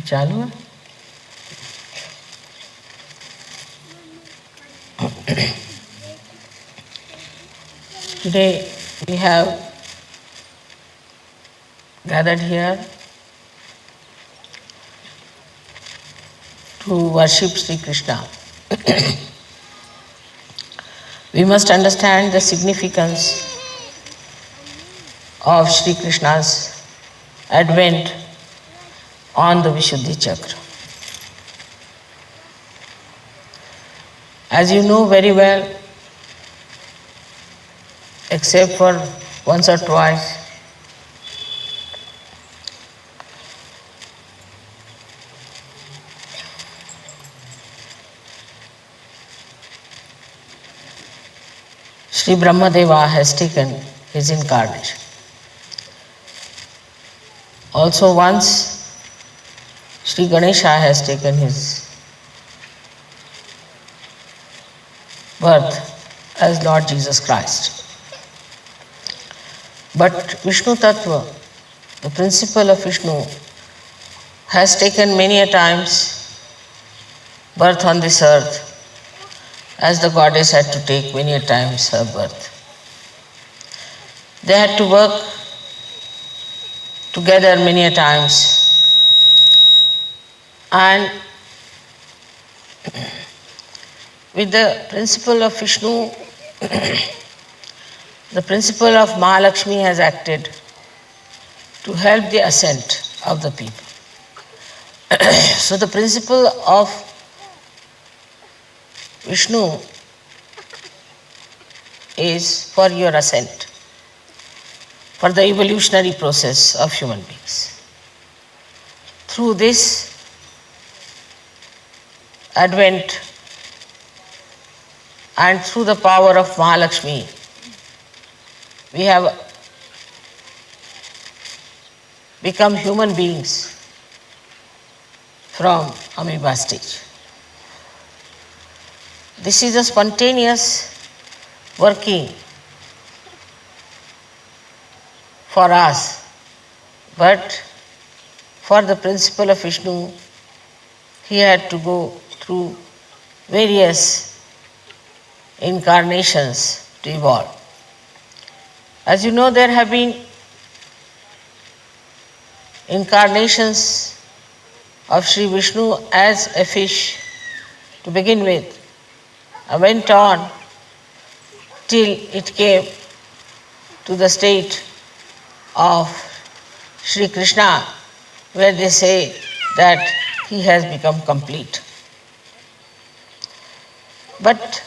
चालू है? Today we have gathered here to worship Sri Krishna. We must understand the significance of Sri Krishna's advent on the Vishuddhi Chakra. As you know very well, except for once or twice, Sri Brahmadeva has taken his incarnation. Also once Sri Ganesha has taken his birth as Lord Jesus Christ. But Vishnu Tattva, the principle of Vishnu, has taken many a times birth on this earth, as the goddess had to take many a times her birth. They had to work together many a times, and with the principle of Vishnu, the principle of Mahalakshmi has acted to help the ascent of the people. So the principle of Vishnu is for your ascent, for the evolutionary process of human beings. Through this advent and through the power of Mahalakshmi, we have become human beings from amoeba stage. This is a spontaneous working for us, but for the principle of Vishnu, he had to go through various incarnations to evolve. As you know, there have been incarnations of Sri Vishnu as a fish to begin with, and went on till it came to the state of Sri Krishna, where they say that he has become complete. But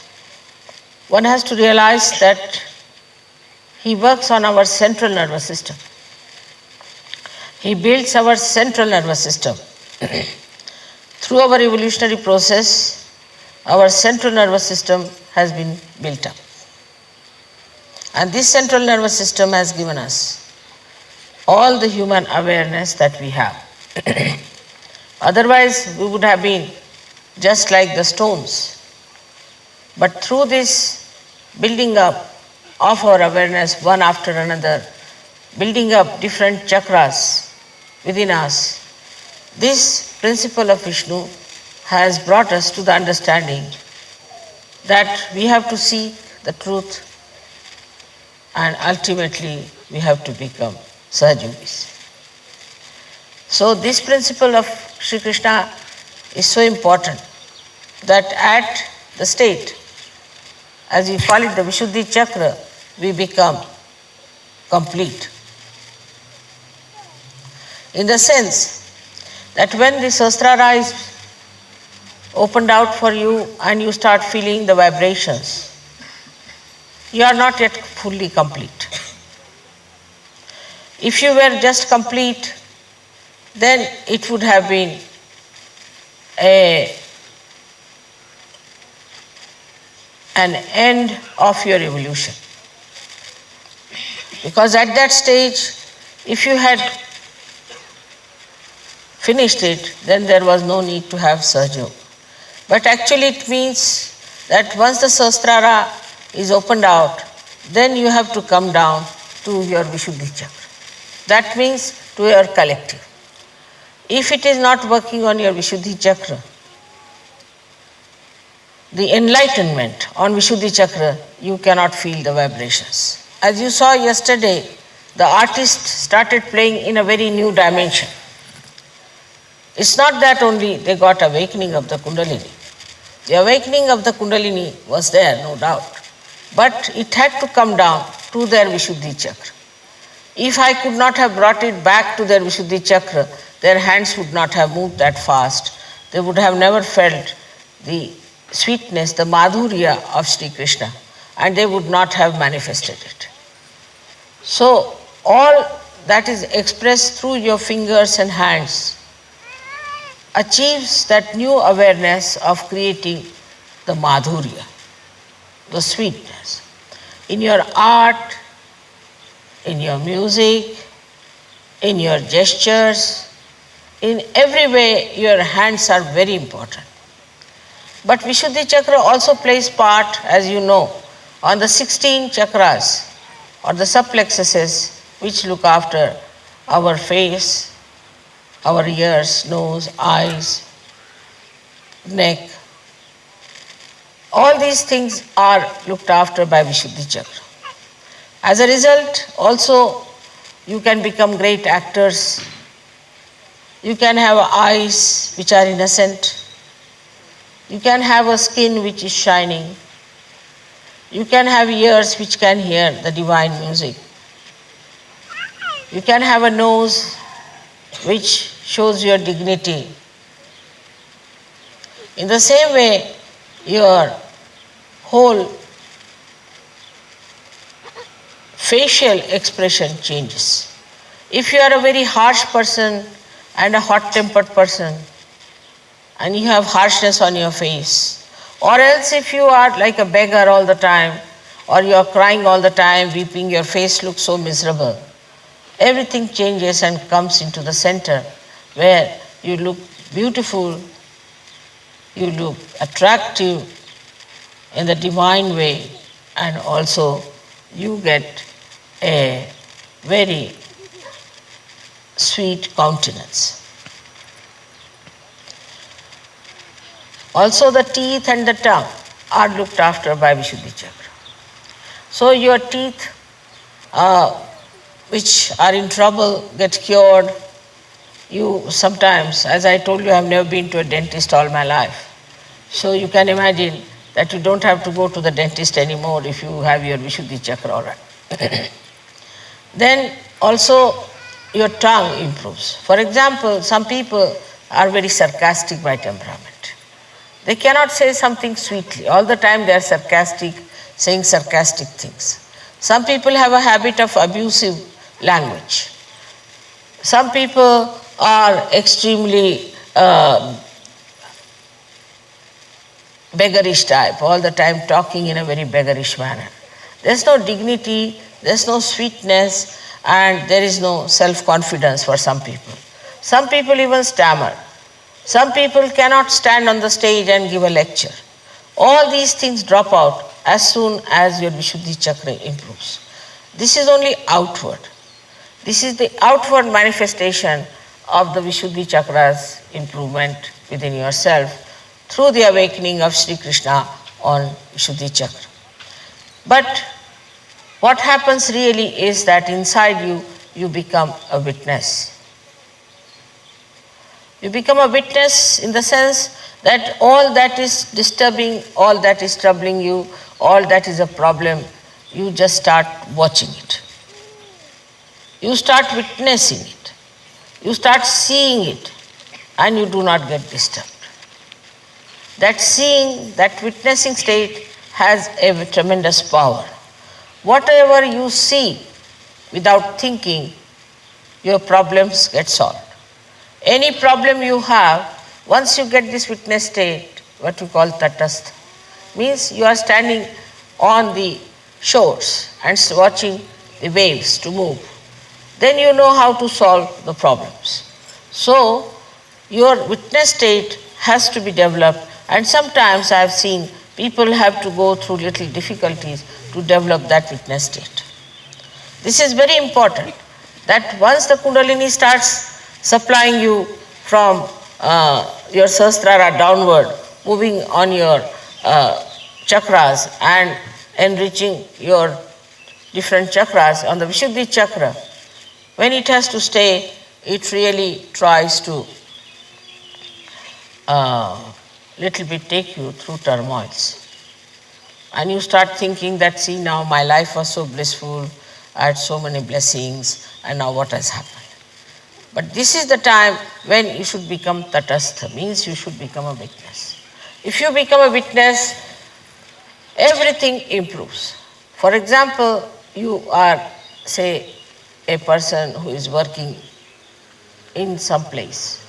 one has to realize that he works on our central nervous system. He builds our central nervous system. Through our evolutionary process, our central nervous system has been built up. And this central nervous system has given us all the human awareness that we have. Otherwise, we would have been just like the stones. But through this building up of our awareness one after another, building up different chakras within us, this principle of Vishnu has brought us to the understanding that we have to seek the truth and ultimately we have to become Sahajogis. So this principle of Sri Krishna is so important that at the state, as we call it the Vishuddhi Chakra, we become complete. In the sense that when the Sahasrara is opened out for you and you start feeling the vibrations, you are not yet fully complete. If you were just complete, then it would have been an end of your evolution. Because at that stage, if you had finished it, then there was no need to have Sahaja. But actually it means that once the Sahasrara is opened out, then you have to come down to your Vishuddhi Chakra. That means to your collective. If it is not working on your Vishuddhi chakra, the enlightenment on Vishuddhi chakra, you cannot feel the vibrations. As you saw yesterday, the artist started playing in a very new dimension. It's not that only they got awakening of the Kundalini. The awakening of the Kundalini was there, no doubt. But it had to come down to their Vishuddhi chakra. If I could not have brought it back to their Vishuddhi chakra, their hands would not have moved that fast. They would have never felt the sweetness, the madhurya of Sri Krishna, and they would not have manifested it. So, all that is expressed through your fingers and hands achieves that new awareness of creating the madhurya, the sweetness. In your art, in your music, in your gestures, in every way your hands are very important. But Vishuddhi chakra also plays part, as you know, on the 16 chakras or the subplexuses which look after our face, our ears, nose, eyes, neck. All these things are looked after by Vishuddhi chakra. As a result, also you can become great actors. You can have eyes which are innocent. You can have a skin which is shining. You can have ears which can hear the divine music. You can have a nose which shows your dignity. In the same way, your whole facial expression changes. If you are a very harsh person and a hot-tempered person, and you have harshness on your face, or else if you are like a beggar all the time, or you are crying all the time, weeping, your face looks so miserable, everything changes and comes into the center where you look beautiful, you look attractive in the divine way, and also you get a very sweet countenance. Also the teeth and the tongue are looked after by Vishuddhi chakra. So your teeth which are in trouble get cured. You sometimes, as I told you, I have never been to a dentist all my life. So you can imagine that you don't have to go to the dentist anymore if you have your Vishuddhi chakra all right. Then also your tongue improves. For example, some people are very sarcastic by temperament. They cannot say something sweetly. All the time they are sarcastic, saying sarcastic things. Some people have a habit of abusive language. Some people are extremely beggarish type, all the time talking in a very beggarish manner. There's no dignity, there's no sweetness, and there is no self-confidence for some people. Some people even stammer. Some people cannot stand on the stage and give a lecture. All these things drop out as soon as your Vishuddhi chakra improves. This is only outward. This is the outward manifestation of the Vishuddhi chakra's improvement within yourself through the awakening of Sri Krishna on Vishuddhi chakra. But what happens really is that inside you, you become a witness. You become a witness in the sense that all that is disturbing, all that is troubling you, all that is a problem, you just start watching it. You start witnessing it. You start seeing it, and you do not get disturbed. That seeing, that witnessing state has a tremendous power. Whatever you see without thinking, your problems get solved. Any problem you have, once you get this witness state, what we call tatastha, means you are standing on the shores and watching the waves to move. Then you know how to solve the problems. So your witness state has to be developed, and sometimes I have seen people have to go through little difficulties to develop that witness state. This is very important, that once the Kundalini starts supplying you from your Sahasrara downward, moving on your chakras and enriching your different chakras on the Vishuddhi chakra. When it has to stay, it really tries to little bit take you through turmoils. And you start thinking that, see, now my life was so blissful, I had so many blessings, and now what has happened? But this is the time when you should become tatastha, means you should become a witness. If you become a witness, everything improves. For example, you are, say, a person who is working in some place.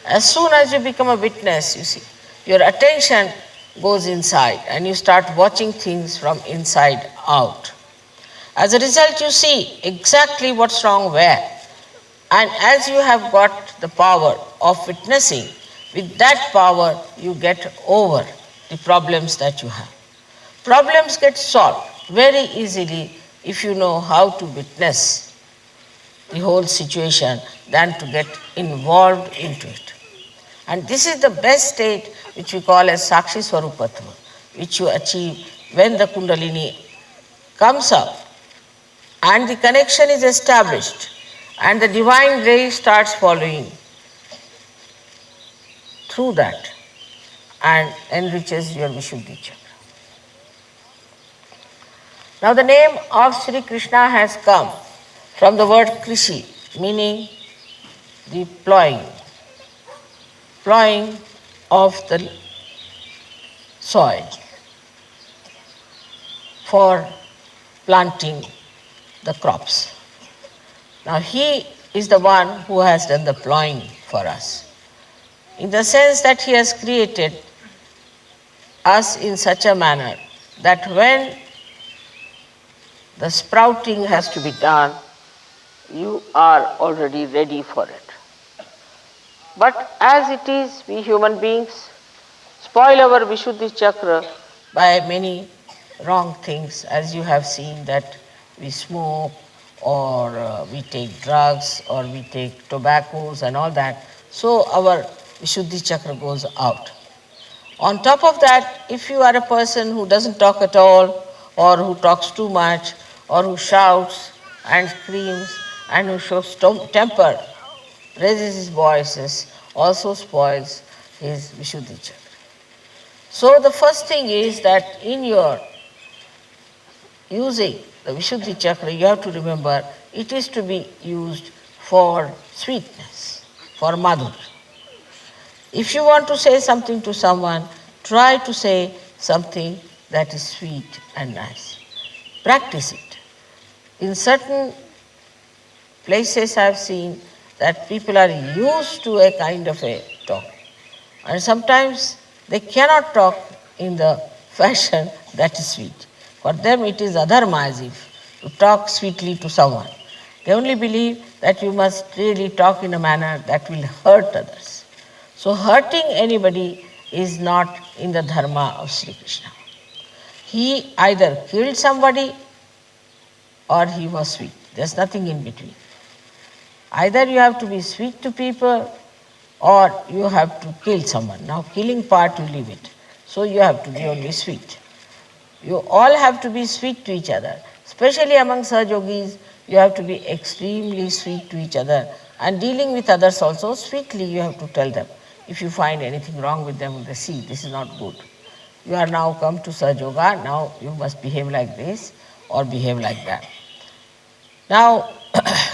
As soon as you become a witness, you see, your attention goes inside and you start watching things from inside out. As a result, you see exactly what's wrong where. And as you have got the power of witnessing, with that power you get over the problems that you have. Problems get solved very easily if you know how to witness the whole situation than to get involved into it. And this is the best state which we call as Sakshi Swarupatva, which you achieve when the Kundalini comes up and the connection is established and the divine ray starts following through that and enriches your Vishuddhi chakra. Now the name of Sri Krishna has come from the word Krishi, meaning the plowing of the soil for planting the crops. Now he is the one who has done the plowing for us, in the sense that he has created us in such a manner that when the sprouting has to be done, you are already ready for it. But as it is, we human beings spoil our Vishuddhi chakra by many wrong things, as you have seen that we smoke or we take drugs or we take tobaccos and all that. So our Vishuddhi chakra goes out. On top of that, if you are a person who doesn't talk at all or who talks too much or who shouts and screams and who shows temper, raises his voices, also spoils his Vishuddhi chakra. So the first thing is that in your using the Vishuddhi chakra, you have to remember it is to be used for sweetness, for madhur. If you want to say something to someone, try to say something that is sweet and nice. Practice it. In certain places I have seen that people are used to a kind of a talk. And sometimes they cannot talk in the fashion that is sweet. For them it is adharma, as if to talk sweetly to someone. They only believe that you must really talk in a manner that will hurt others. So hurting anybody is not in the dharma of Sri Krishna. He either killed somebody or he was sweet. There's nothing in between. Either you have to be sweet to people or you have to kill someone. Now killing part you leave it. So you have to be only sweet. You all have to be sweet to each other. Especially among Sahajogis, you have to be extremely sweet to each other. And dealing with others also, sweetly you have to tell them. If you find anything wrong with them, they see this is not good. You are now come to Sahajoga, now you must behave like this or behave like that. Now,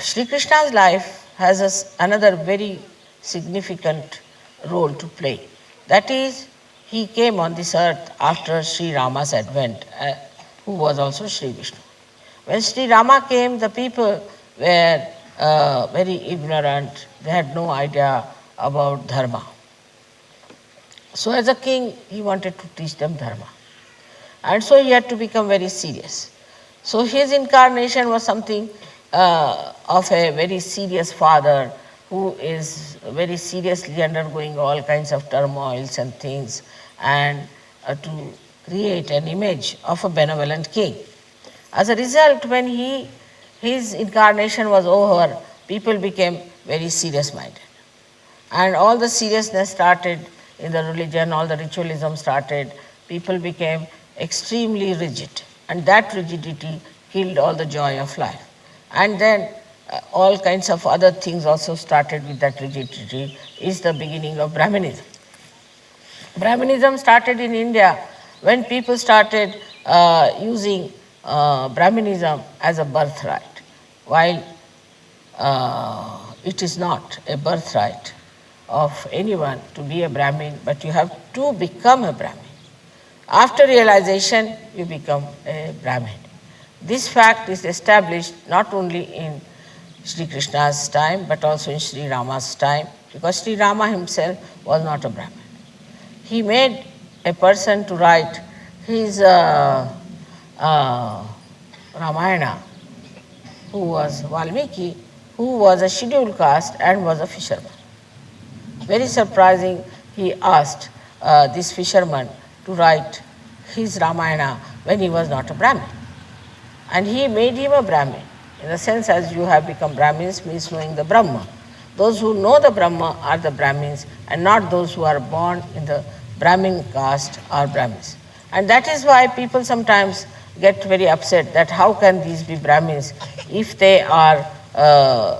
Sri Krishna's life has another very significant role to play. That is, he came on this earth after Sri Rama's advent, who was also Sri Vishnu. When Sri Rama came, the people were very ignorant. They had no idea about dharma. So as a king, he wanted to teach them dharma. And so he had to become very serious. So his incarnation was something of a very serious father who is very seriously undergoing all kinds of turmoils and things, and to create an image of a benevolent king. As a result, when his incarnation was over, people became very serious-minded. and all the seriousness started in the religion, all the ritualism started, people became extremely rigid, and that rigidity killed all the joy of life. And then all kinds of other things also started with that rigidity, is the beginning of Brahminism. Brahminism started in India when people started using Brahminism as a birthright, while it is not a birthright of anyone to be a Brahmin, but you have to become a Brahmin. After realization, you become a Brahmin. This fact is established not only in Sri Krishna's time, but also in Sri Rama's time, because Sri Rama himself was not a Brahmin. He made a person to write his Ramayana, who was Valmiki, who was a scheduled caste and was a fisherman. Very surprising, he asked this fisherman to write his Ramayana when he was not a Brahmin. And he made him a Brahmin. In the sense, as you have become Brahmins, means knowing the Brahma. Those who know the Brahma are the Brahmins, and not those who are born in the Brahmin caste are Brahmins. And that is why people sometimes get very upset that how can these be Brahmins if they are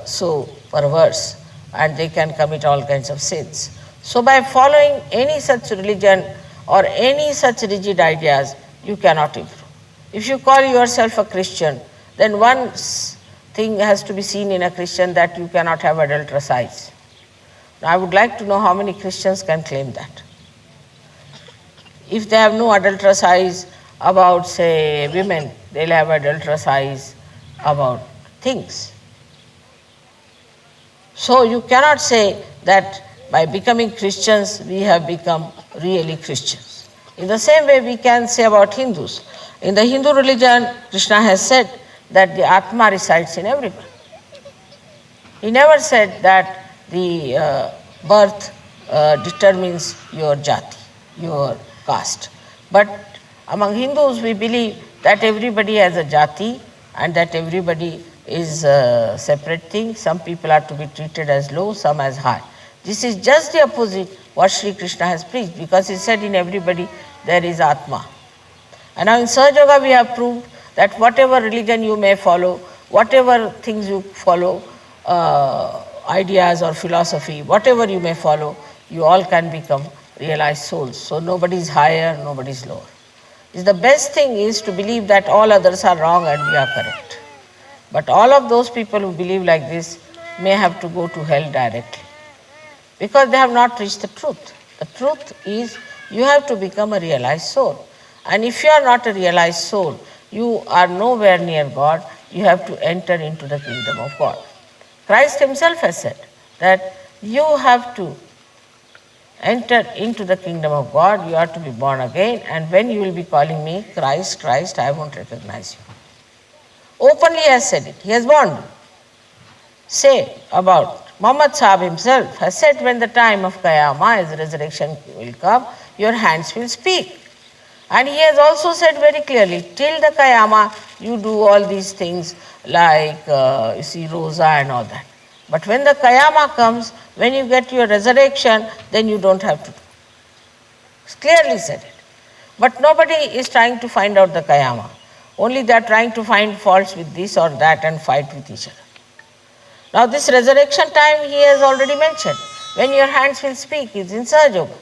so perverse and they can commit all kinds of sins. So by following any such religion or any such rigid ideas, you cannot improve. If you call yourself a Christian, then one thing has to be seen in a Christian, that you cannot have adulterous eyes. Now, I would like to know how many Christians can claim that. If they have no adulterous eyes about, say, women, they'll have adulterous eyes about things. So you cannot say that by becoming Christians, we have become really Christians. In the same way, we can say about Hindus. In the Hindu religion, Krishna has said that the Atma resides in everyone. He never said that the birth determines your jati, your caste. But among Hindus, we believe that everybody has a jati and that everybody is a separate thing. Some people are to be treated as low, some as high. This is just the opposite what Sri Krishna has preached, because he said in everybody there is Atma. And now in Sahaja Yoga we have proved that whatever religion you may follow, whatever things you follow, ideas or philosophy, whatever you may follow, you all can become realized souls. So nobody is higher, nobody is lower. The best thing is to believe that all others are wrong and we are correct. But all of those people who believe like this may have to go to hell directly, because they have not reached the truth. The truth is you have to become a realized soul. And if you are not a realized soul, you are nowhere near God. You have to enter into the kingdom of God. Christ himself has said that you have to enter into the kingdom of God, you have to be born again, and when you will be calling me Christ, Christ, I won't recognize you. Openly has said it, he has warned. Say about Muhammad Sahib himself has said, when the time of Qiyamah, his resurrection will come, your hands will speak. And he has also said very clearly, till the Qiyamah, you do all these things like, you see, Rosa and all that. But when the Qiyamah comes, when you get your resurrection, then you don't have to do. It's clearly said it. But nobody is trying to find out the Qiyamah. Only they are trying to find faults with this or that and fight with each other. Now this resurrection time he has already mentioned. When your hands will speak, it's in Sahaja Yoga.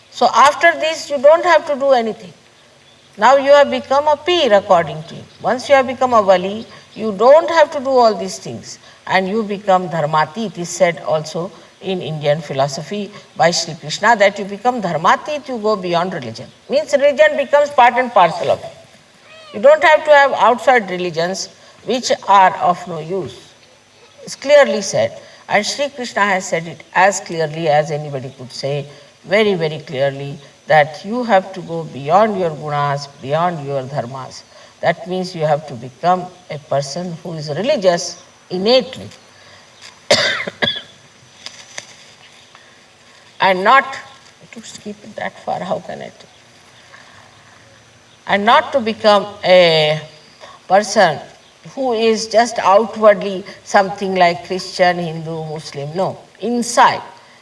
So after this, you don't have to do anything. Now you have become a peer according to him. Once you have become a wali, you don't have to do all these things. And you become dharmati. It is said also in Indian philosophy by Sri Krishna that you become dharmati, you go beyond religion. Means religion becomes part and parcel of it. You don't have to have outside religions which are of no use. It's clearly said. And Sri Krishna has said it as clearly as anybody could say, very, very clearly, that you have to go beyond your gunas, beyond your dharmas. That means you have to become a person who is religious innately. And not, to keep it that far, how can I do? And not to become a person who is just outwardly something like Christian, Hindu, Muslim. No, inside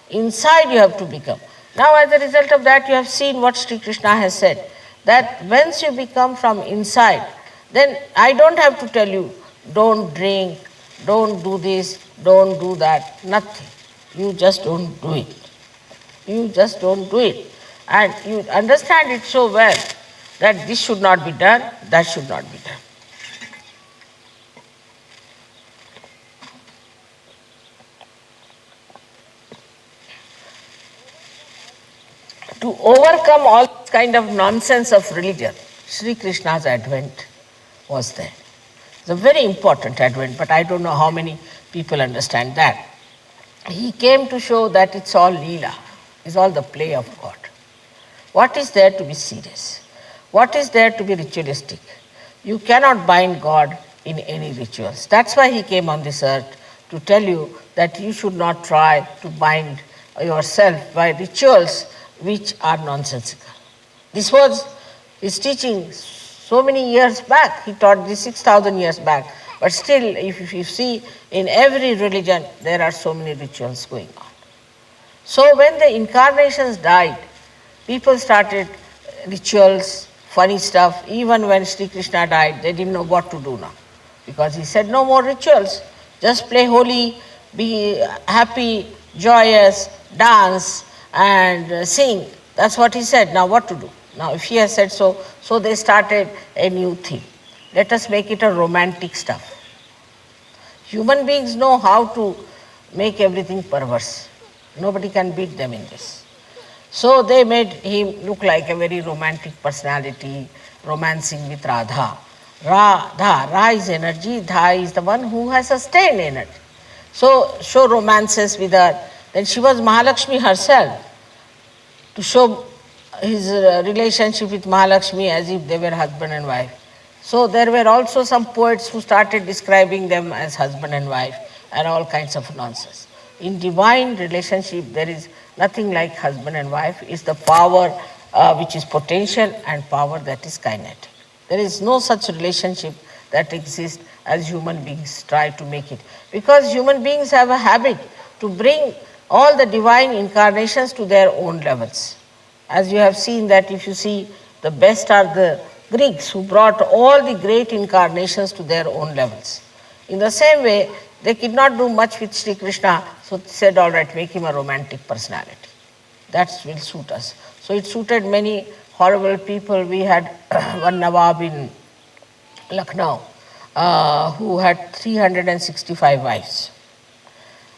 inside you have to become. Now as a result of that, you have seen what Sri Krishna has said, that once you become from inside, then I don't have to tell you, don't drink, don't do this, don't do that, nothing. You just don't do it. You just don't do it. And you understand it so well that this should not be done, that should not be done. To overcome all kind of nonsense of religion, Sri Krishna's advent was there. It's a very important advent, but I don't know how many people understand that. He came to show that it's all Leela, it's all the play of God. What is there to be serious? What is there to be ritualistic? You cannot bind God in any rituals. That's why he came on this earth, to tell you that you should not try to bind yourself by rituals which are nonsensical. This was his teaching so many years back. He taught this 6,000 years back. But still, if you see, in every religion, there are so many rituals going on. So when the incarnations died, people started rituals, funny stuff. Even when Sri Krishna died, they didn't know what to do now. Because he said, no more rituals. Just play holy, be happy, joyous, dance, and sing. That's what he said. Now what to do? Now if he has said so, so they started a new thing. Let us make it a romantic stuff. Human beings know how to make everything perverse. Nobody can beat them in this. So they made him look like a very romantic personality, romancing with Radha. Ra is energy, Dha is the one who has sustained energy. So show romances with her. Then she was Mahalakshmi herself, to show his relationship with Mahalakshmi as if they were husband and wife. So there were also some poets who started describing them as husband and wife and all kinds of nonsense. In divine relationship, there is nothing like husband and wife. It's the power which is potential and power that is kinetic. There is no such relationship that exists as human beings try to make it. Because human beings have a habit to bring all the divine incarnations to their own levels. As you have seen that if you see, the best are the Greeks who brought all the great incarnations to their own levels. In the same way, they could not do much with Sri Krishna, so they said, all right, make him a romantic personality. That will suit us. So it suited many horrible people. We had one Nawab in Lucknow who had 365 wives.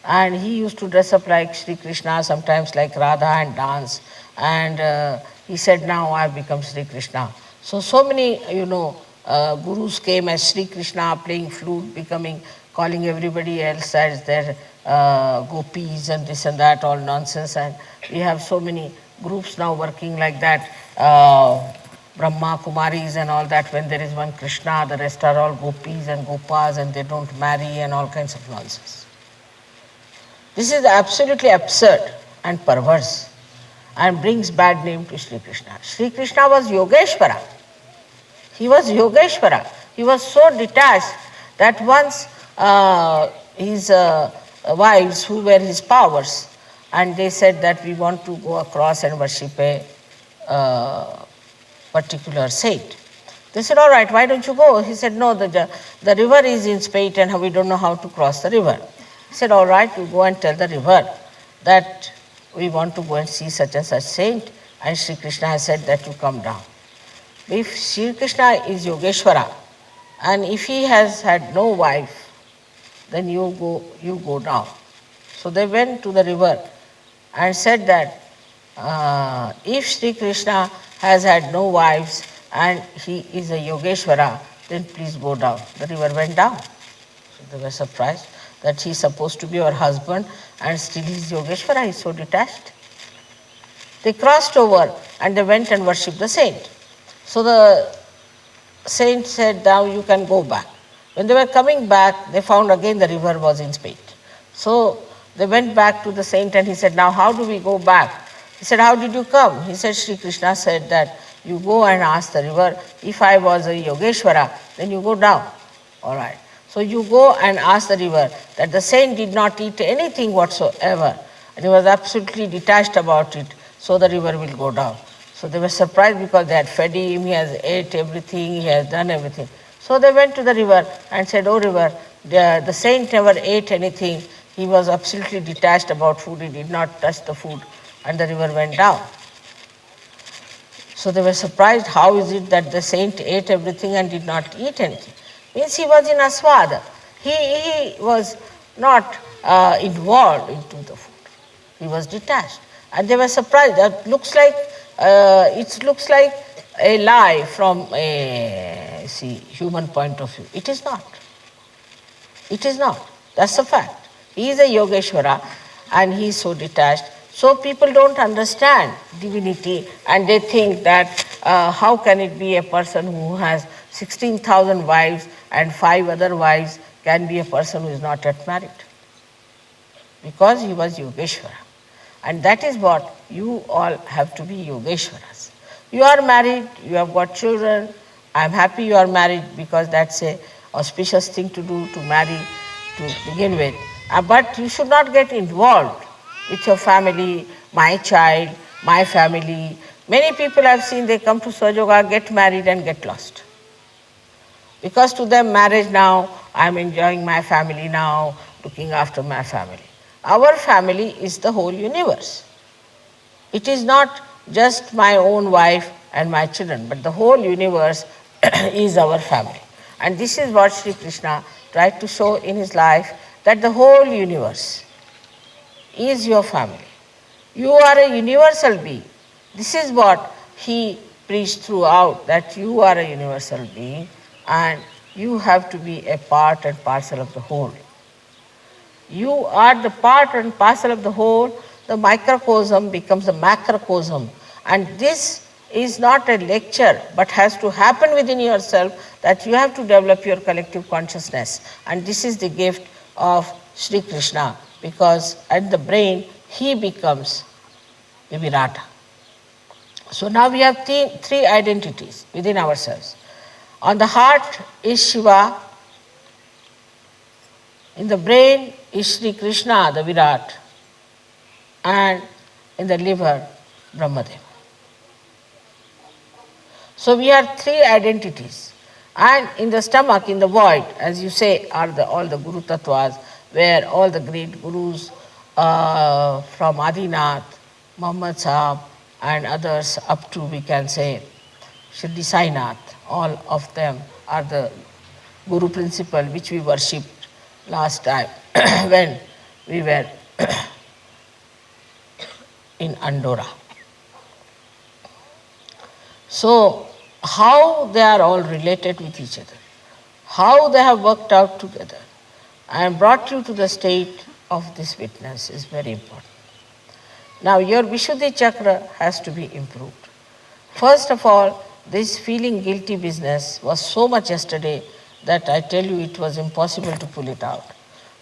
And he used to dress up like Sri Krishna, sometimes like Radha, and dance. And he said, now I have become Sri Krishna. So many, gurus came as Sri Krishna, playing flute, calling everybody else as their gopis and this and that, all nonsense. And we have so many groups now working like that, Brahma, Kumaris and all that. When there is one Krishna, the rest are all gopis and gopas, and they don't marry and all kinds of nonsense. This is absolutely absurd and perverse and brings bad name to Sri Krishna. Sri Krishna was Yogeshwara. He was Yogeshwara. He was so detached that once his wives, who were his powers, and they said that we want to go across and worship a particular saint. They said, all right, why don't you go? He said, no, the river is in spate and we don't know how to cross the river. He said, all right, you go and tell the river that we want to go and see such and such saint, and Sri Krishna has said that you come down. If Sri Krishna is Yogeshwara, and if he has had no wife, then you go down. So they went to the river and said that if Sri Krishna has had no wives and he is a Yogeshwara, then please go down. The river went down. So they were surprised that he is supposed to be our husband and still he is Yogeshwara, he is so detached. They crossed over and they went and worshipped the saint. So the saint said, now you can go back. When they were coming back, they found again the river was in spate. So they went back to the saint and he said, now how do we go back? He said, how did you come? He said, Sri Krishna said that you go and ask the river, if I was a Yogeshwara, then you go down. All right. So you go and ask the river that the saint did not eat anything whatsoever and he was absolutely detached about it, so the river will go down. So they were surprised because they had fed him, he has ate everything, he has done everything. So they went to the river and said, "Oh river, the saint never ate anything. He was absolutely detached about food. He did not touch the food." And the river went down. So they were surprised, how is it that the saint ate everything and did not eat anything? Means he was in aswada. He was not involved into the food. He was detached. And they were surprised. That looks like, it looks like a lie from a human point of view. It is not. It is not. That's a fact. He is a Yogeshwara and he is so detached. So people don't understand divinity and they think that how can it be a person who has 16,000 wives and 5 other wives can be a person who is not yet married? Because he was Yogeshwara. And that is what you all have to be, Yogeshwaras. You are married, you have got children. I am happy you are married because that's a auspicious thing to do, to marry to begin with. But you should not get involved with your family, my child, my family. Many people I have seen, they come to Sahaja, get married and get lost. Because to them marriage now, I am enjoying my family now, looking after my family. Our family is the whole universe. It is not just my own wife and my children, but the whole universe is our family. And this is what Sri Krishna tried to show in his life, that the whole universe is your family. You are a universal being. This is what he preached throughout, that you are a universal being and you have to be a part and parcel of the whole. You are the part and parcel of the whole. The microcosm becomes a macrocosm. And this is not a lecture, but has to happen within yourself, that you have to develop your collective consciousness. And this is the gift of Sri Krishna, because at the brain, he becomes the Virata. So now we have three identities within ourselves. On the heart is Shiva. In the brain is Sri Krishna, the Virat. And in the liver, Brahmadeva. So we have three identities. And in the stomach, in the void, as you say, are all the Guru Tattvas, where all the great Gurus from Adinath, Muhammad Sahib, and others up to, we can say, Shirdi Sai Nath, all of them are the Guru principle which we worshipped last time when we were in Andorra. So, how they are all related with each other, how they have worked out together and brought you to the state of this witness is very important. Now, your Vishuddhi Chakra has to be improved. First of all, this feeling guilty business was so much yesterday that I tell you it was impossible to pull it out.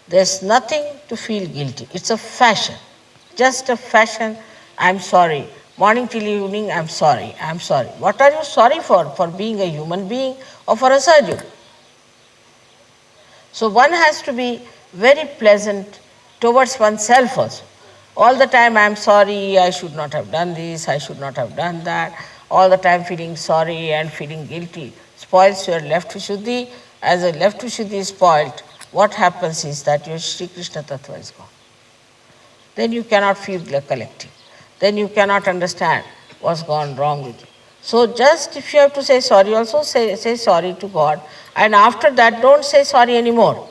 There's nothing to feel guilty. It's a fashion, just a fashion. I'm sorry. Morning till evening, I'm sorry, I'm sorry. What are you sorry for? For being a human being or for a surgeon? So one has to be very pleasant towards oneself also. All the time I'm sorry, I should not have done this, I should not have done that. All the time feeling sorry and feeling guilty spoils your left Vishuddhi. As a left Vishuddhi is spoiled, what happens is that your Sri Krishna Tattva is gone. Then you cannot feel the collective. Then you cannot understand what's gone wrong with you. So just if you have to say sorry, also say sorry to God. And after that, don't say sorry anymore.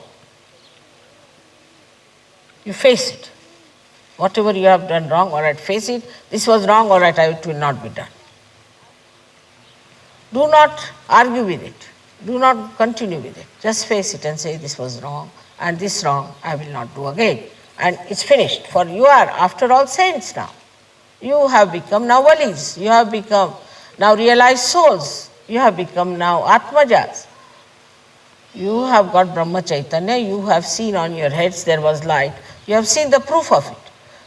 You face it. Whatever you have done wrong, all right, face it. This was wrong, all right, it will not be done. Do not argue with it. Do not continue with it. Just face it and say this was wrong and this wrong I will not do again. And it's finished. For you are, after all, saints now. You have become now Valis. You have become now realized souls. You have become now Atmajas. You have got Brahma Chaitanya. You have seen on your heads there was light. You have seen the proof of it.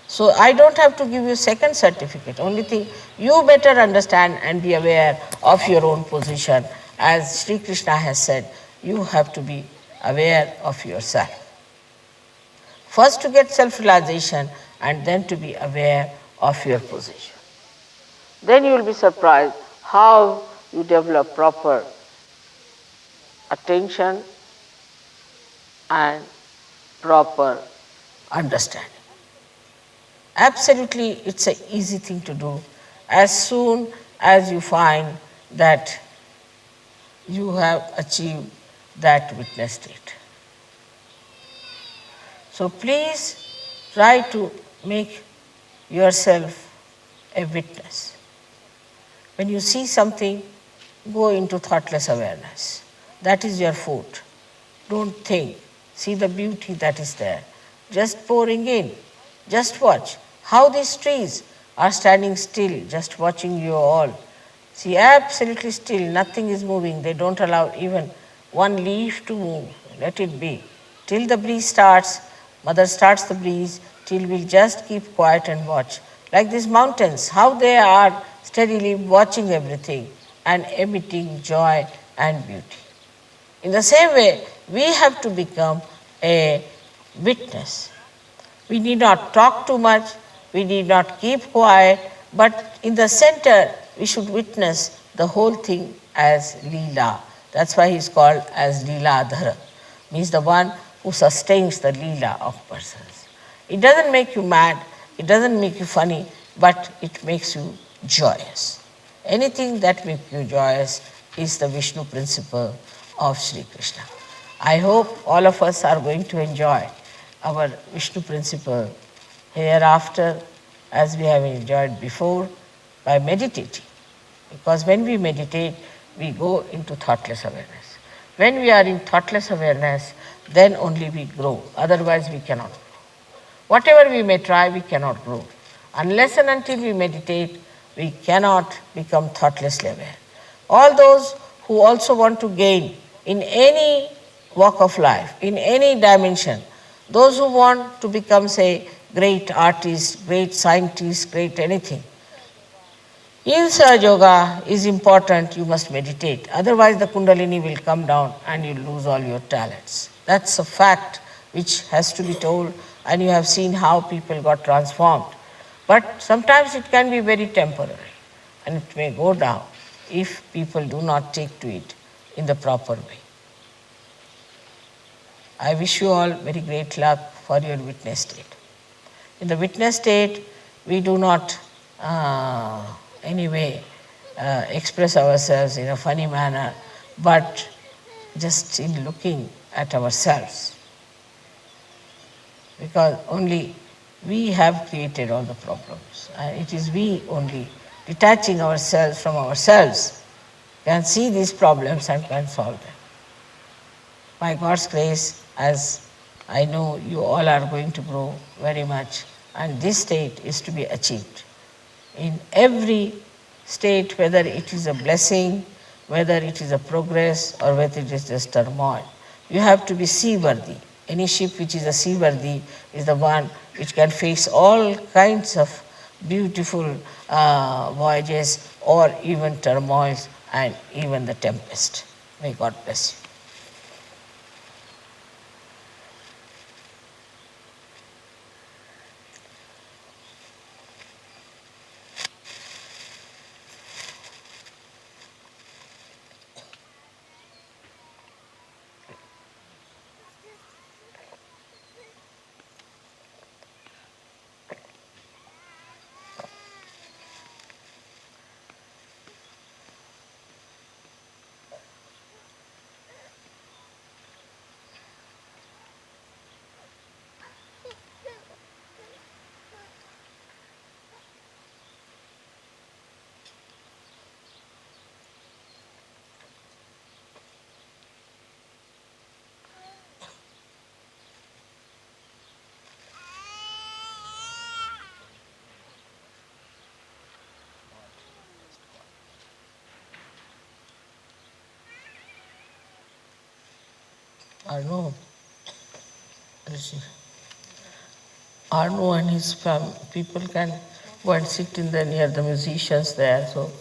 So I don't have to give you second certificate. Only thing, you better understand and be aware of your own position. As Sri Krishna has said, you have to be aware of yourself. First to get self-realization and then to be aware of your position. Then you will be surprised how you develop proper attention and proper understanding. Absolutely, it's an easy thing to do as soon as you find that you have achieved that witness state. So please try to make yourself a witness. When you see something, go into thoughtless awareness. That is your food. Don't think. See the beauty that is there. Just pouring in. Just watch how these trees are standing still, just watching you all. See, absolutely still, nothing is moving. They don't allow even one leaf to move. Let it be. Till the breeze starts, mother starts the breeze, till we'll just keep quiet and watch. Like these mountains, how they are steadily watching everything and emitting joy and beauty. In the same way, we have to become a witness. We need not talk too much, we need not keep quiet, but in the center, we should witness the whole thing as Leela. That's why he's called as Leeladhara, means the one who sustains the Leela of persons. It doesn't make you mad, it doesn't make you funny, but it makes you joyous. Anything that makes you joyous is the Vishnu principle of Sri Krishna. I hope all of us are going to enjoy our Vishnu principle hereafter as we have enjoyed before by meditating. Because when we meditate, we go into thoughtless awareness. When we are in thoughtless awareness, then only we grow. Otherwise, we cannot grow. Whatever we may try, we cannot grow. Unless and until we meditate, we cannot become thoughtlessly aware. All those who also want to gain in any walk of life, in any dimension, those who want to become, say, great artists, great scientists, great anything, in Sahaja Yoga is important, you must meditate. Otherwise, the Kundalini will come down and you lose all your talents. That's a fact which has to be told, and you have seen how people got transformed. But sometimes it can be very temporary, and it may go down if people do not take to it in the proper way. I wish you all very great luck for your witness state. In the witness state, we do not anyway express ourselves in a funny manner, but just in looking at ourselves. Because only we have created all the problems. It is we only, detaching ourselves from ourselves, can see these problems and can solve them. By God's grace, as I know you all are going to grow very much, and this state is to be achieved. In every state, whether it is a blessing, whether it is a progress, or whether it is just turmoil, you have to be seaworthy. Any ship which is a seaworthy is the one which can face all kinds of beautiful voyages or even turmoils and even the tempest. May God bless you. Arno, Arno and his people can go and sit in the near the musicians there. So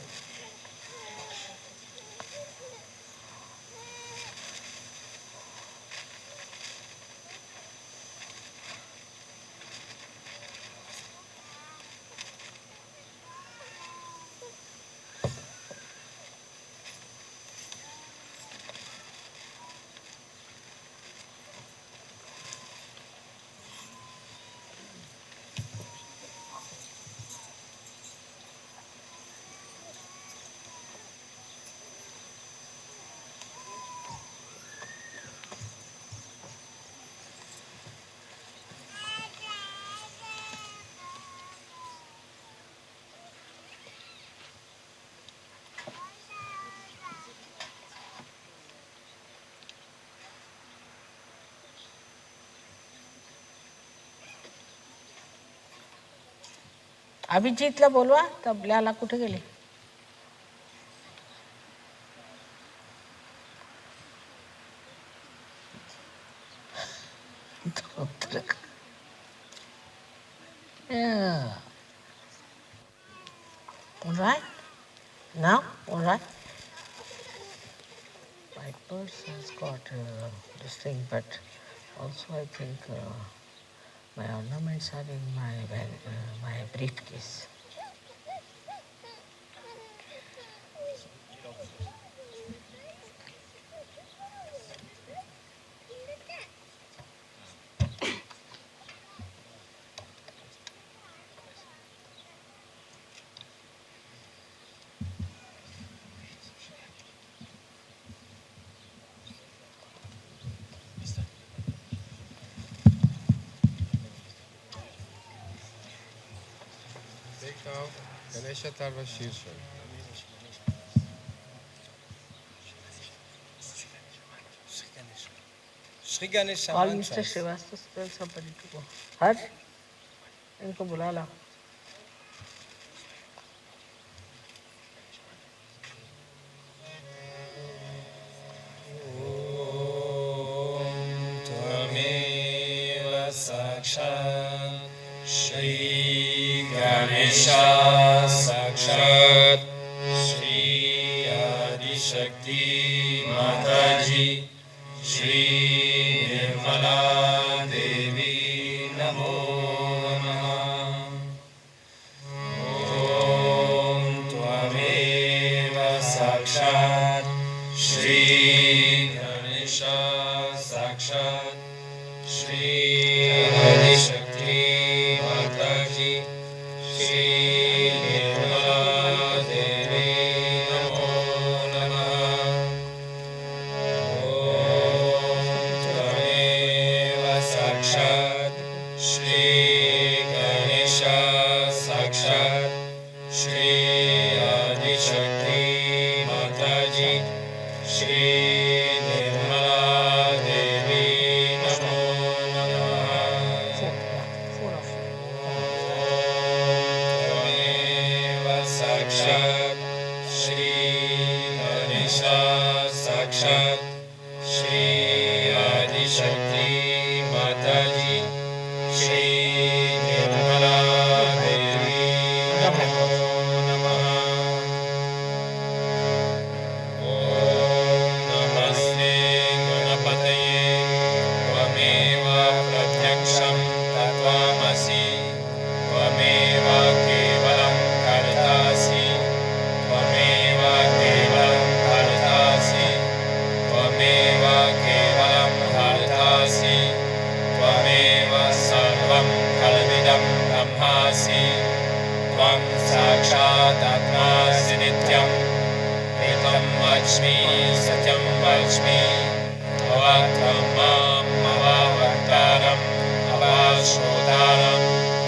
अभिजितला बोलवा. तबल्याला कुठे गेली? Yeah. All right. Now, all right. My purse has got this thing, but also I think my ornaments are in my briefcase. Ganesha Tarva Shirsha. Shri Ganesha. Call Mr. Srivastava, tell somebody to go. Harsh, इनको बुला ला. Shri Ganesha Sakshat Shri Adi Shakti Mataji Shri Nirmala Devi Namo Namaha. Om Tvameva Sakshat Shri Ganesha Sakshat Shri Adi Shakti Mataji Shri Nirmala Devi Namo Namaha. Om Tvameva Sakshat Shri Ganesha Sakshat Shri Adi Shakti Mataji Shri Nirmala Devi Namo Namaha. Four of you. Tvameva Sakshat Shri Ganesha Sakshat Shri Adi Shakti Mataji Shri Nirmala Devi Namo Namaha. Om Namaste Ganapataye Tvameva Pratyaksham Tattvamasi Tvameva Kevalam Kartasi Tvameva Kevalam Kartasi Tvameva Kevalam Kartasi Tvameva Sarvam Kalvidam Brahmasi Tvam Sakshat Atmasi Nityam Ekam Vachmi Satyam Vachmi Avatvam Mam Avavaktaram Avashrotaram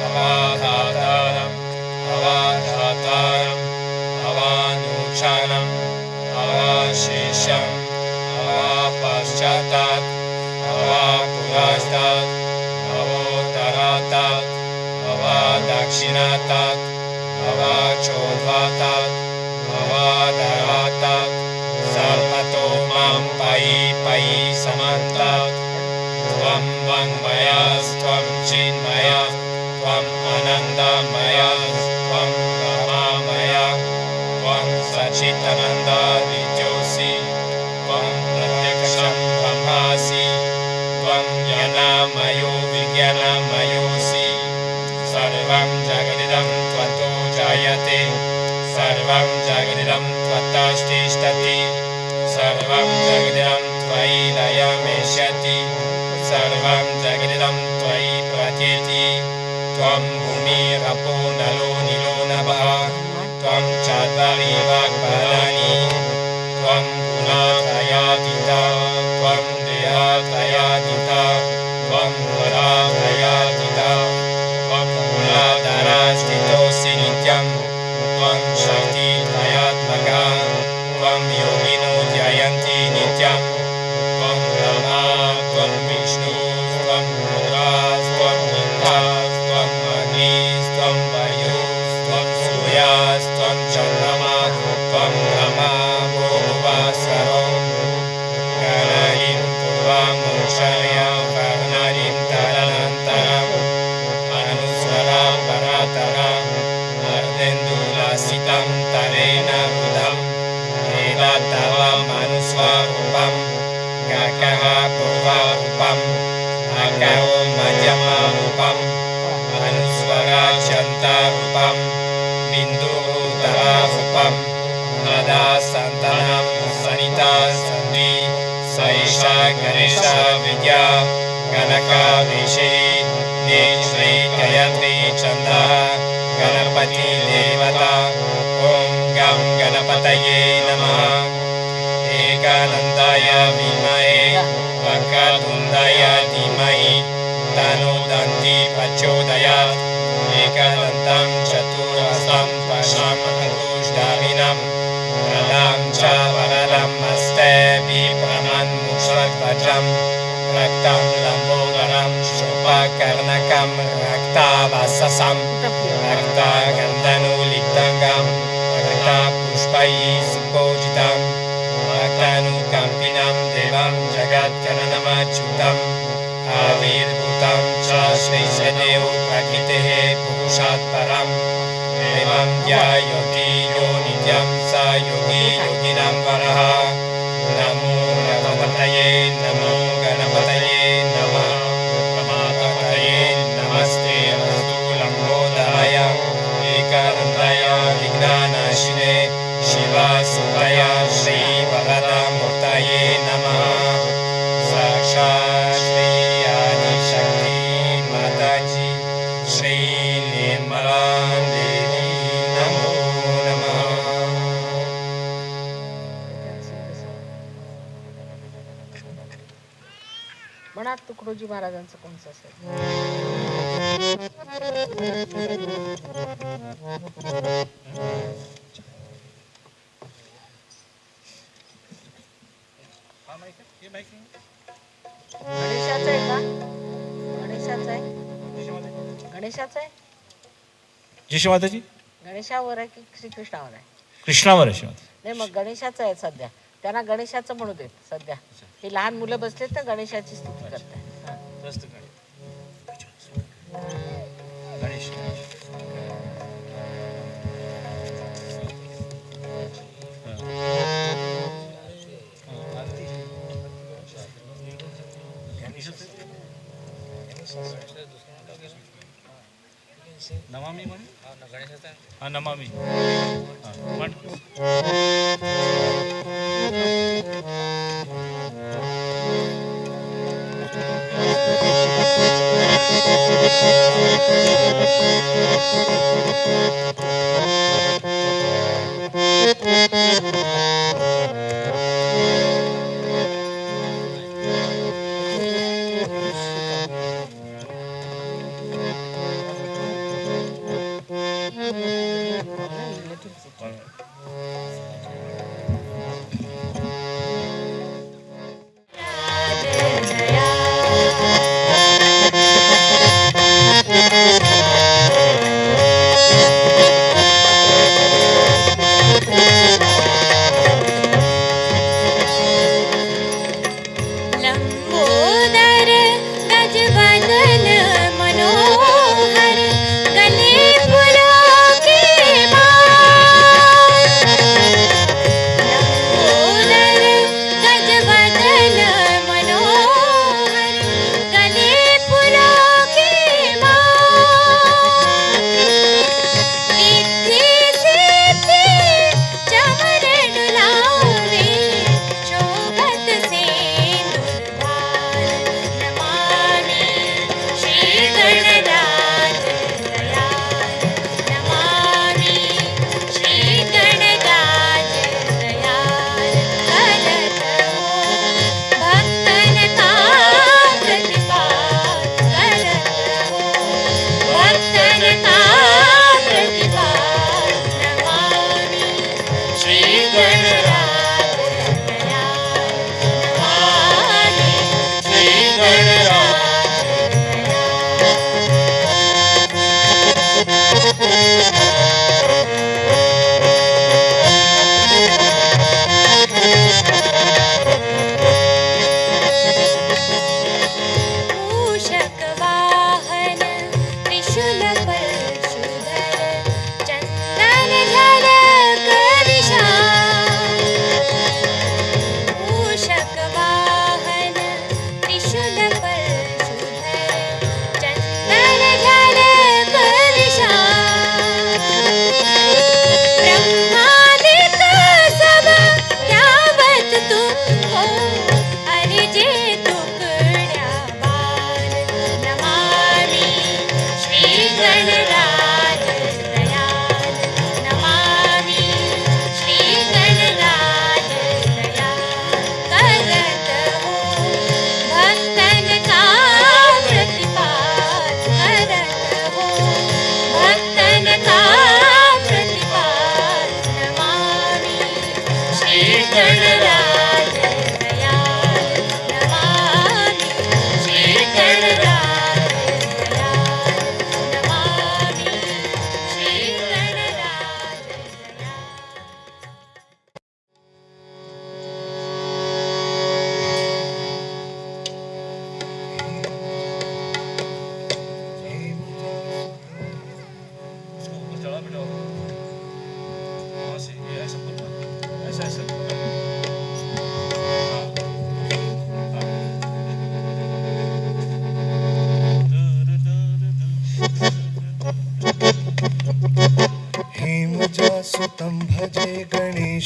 Avadhataram Avadhataram Avanucharam Avashisham Avapashchatat Avapurashtat Avotaratat Avadakshinatat Avachodvatat Avadaratat Sarvato Mam Pai Pai Samantat Tvam Vangmayas Tvam Chinmayas Tvam Anandamayas Tvam Brahmamayas Tvam Sachitananda Vidyosi Tvam Pratyaksham Brahmasi Tvam Jnanamayo Vijnanamayosi Sarvam Jagadidam Tvato Jayate Sarvam Jagadidam Tvatashtishtati Sarvam Jagadidam Tvai Layameshyati Sarvam Jagadidam Tvai Pratyeti Tvam Bhumi Rapo Nalo Nilo Nabha Tvam Chadvari Vagbalani Tvam Gunatrayatita Tvam Dehatrayatita Tvam Varatrayatita Tvam Gunadarastitosi Nityam Tvam Shakti Trayatmaka Tvam Yogino Jayanti Nityam Tvam Brahma Tvam Vishnu Tvam Rudras Tvam Indras Tvam Agnis Tvam Vayus विद्या गणकाविषे श्री गायत्री चंदा गणपति देवता ओम गं गणपतये नमः एकानंदाय विद्महे वक्रतुंडाय धीमहि तन्नो दन्ति प्रचोदयात् एकदन्तं चतुर्हस्तं पश्यामङ्कुशधारिणं वरदं च वरदं हस्ते बिभ्रमन्मुषध्वजं रक्तं लम्बोदरं शुभकर्णकं रक्तावससं रक्तगन्धनुलिप्तङ्गं रक्तपुष्पैः सुपूजितं रक्तानुकम्पिनं देवं जगद्गणनमच्युतम् आविर्भूतं च श्रीशदेव प्रकृतेः पुरुषात् परं देवं ध्यायति यो नित्यं स योगी योगिनां वरः नमो गणपतये नमो गणपतये नमः गणपतये नमस्ते अस्तु लम्बोदराय एकानन्दाय विघ्ननाशिने शिवसुताय श्रीवरदमूर्तये नमः साक्षात् श्री आदिशक्ति माताजी श्री निर्मला देवी नमो नमः। म्हणा तुकडोजी महाराजांचं कोणचं असेल. गणेशाचं आहे का? गणेशाचं आहे. गणेशाचं आहे. जय माताजी. गणेशावर आहे की श्रीकृष्णावर आहे? कृष्णावर आहे. नाही मग गणेशाचं आहे सध्या. त्यांना गणेशाचं म्हणू देत सध्या. हे लहान मुलं बसलेत ना गणेशाची स्तुती करताय. गणेश नमामि म्हण. हा नमामि म्हण.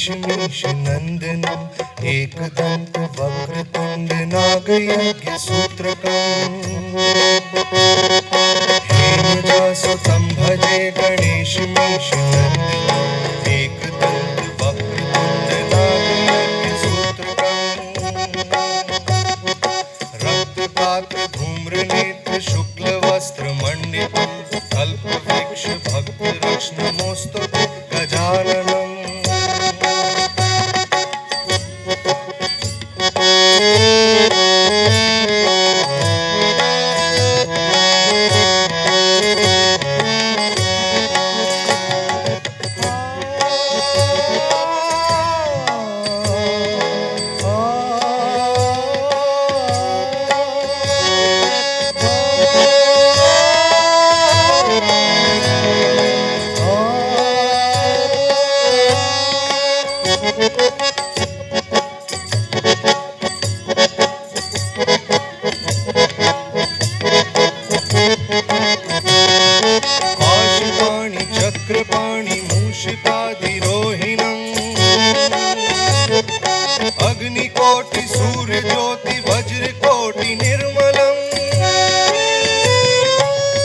गणेश मीश नंदनम एकदंत वक्रतुंड नागयज्ञ सूत्रकम् हेमजासुतं भजे गणेश मीश नंदनम एकदंत वक्रतुंड नागयज्ञ सूत्रकम् रक्तगात्र धूम्रनेत्र शुक्ल वस्त्र मंडितम् कल्पवृक्ष भक्त रक्ष्णमोस्तुते गजाननम् पाशपाणि चक्रपाणि मूषिकाधिरोहिणम् अग्निकोटि सूर्यज्योति वज्रकोटि निर्मलम्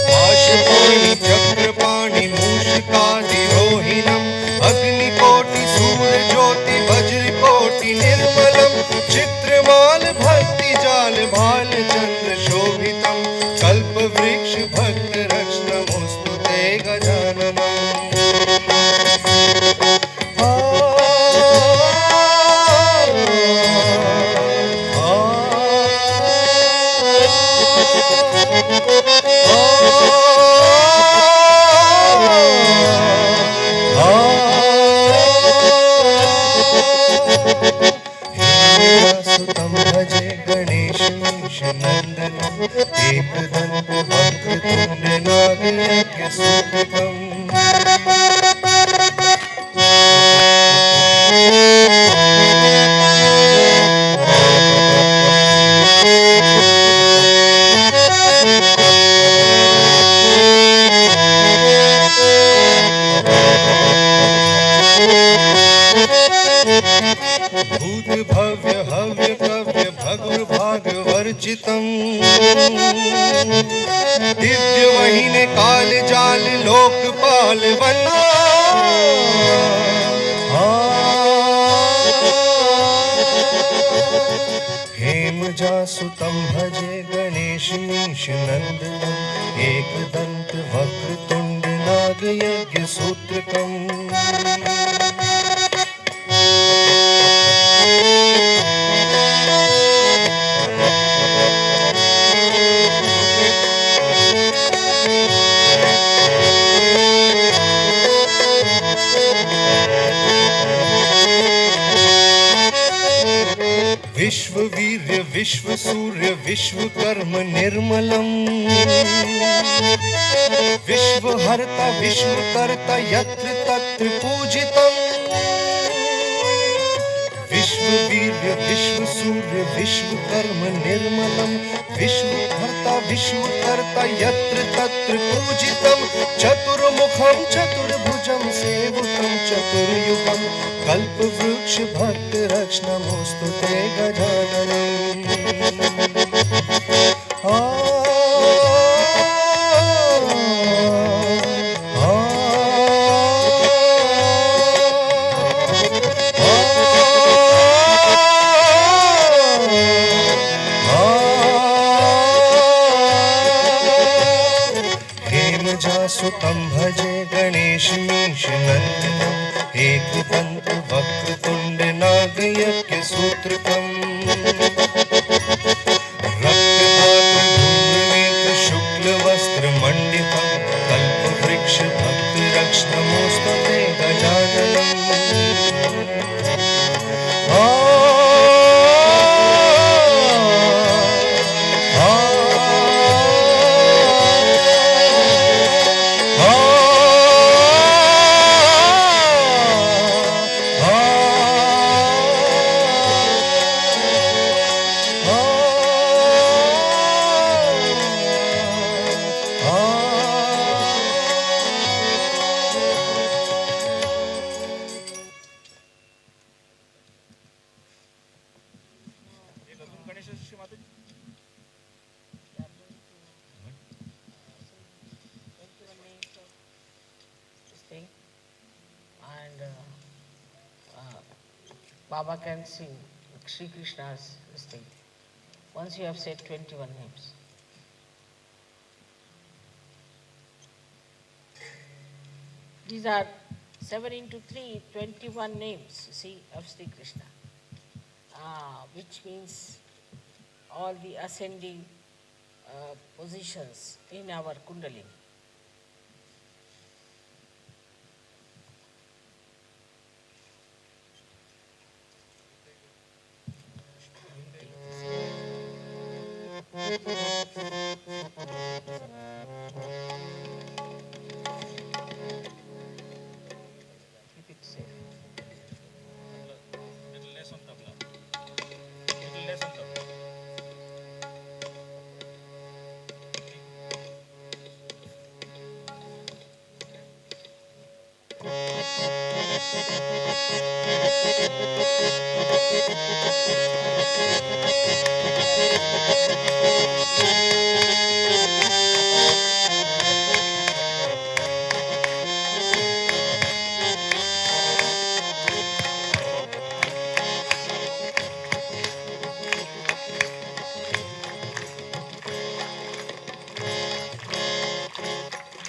पाशपाणि चक्रपाणि मूषिकाधिरोहिणम् अग्निकोटि सूर्यज्योति वज्रकोटि निर्मलम् चित्रमाल भक्तिजाल भाल चंद्र शोभितम् कल्पवृक्ष भक्त रक्ष्णमोस्तुते गजाननम् सुतं भजे गणेश मीश नंदनम एकदंत वक्रतुंड नागयज्ञ सूत्रकम् भूत भव्य हव्य कव्य भगुर भाग वर्जितम् दिव्य वहीने काल जाल लोकपाल वंदे हेमजासुतं भजे गणेश मीश नंदनम एकदंत वक्रतुंड नागयज्ञ सूत्रकम् विश्व वीर्य विश्व सूर्य विश्व कर्म निर्मलम् विश्व हर्ता विश्व कर्ता यत्र तत्र पूजितम् विश्व वीर्य विश्व सूर्य विश्व कर्म निर्मलम् विश्व हर्ता विश्व कर्ता यत्र तत्र पूजितम् चतुर्मुखं चतुर्भुजं सेवकं चतुर्युगं कल्पवृक्ष भक्त रक्ष्णमोस्तुते गजाननम् हेमजासुतं भजे गणेश मीश नंदनम एकदंत वक्रतुंड नागयज्ञ सूत्रकम् रक्तगात्र धूम्रनेत्र शुक्ल वस्त्र मंडितम् कल्पवृक्ष भक्त रक्ष्णमोस्तुते गजाननम् Baba can sing Sri Krishna's this thing. Once you have said 21 names. These are 7 into 3, 21 names, you see, of Sri Krishna. Which means all the ascending positions in our Kundalini. Keep it safe. Little less on tabla. Little less on tabla.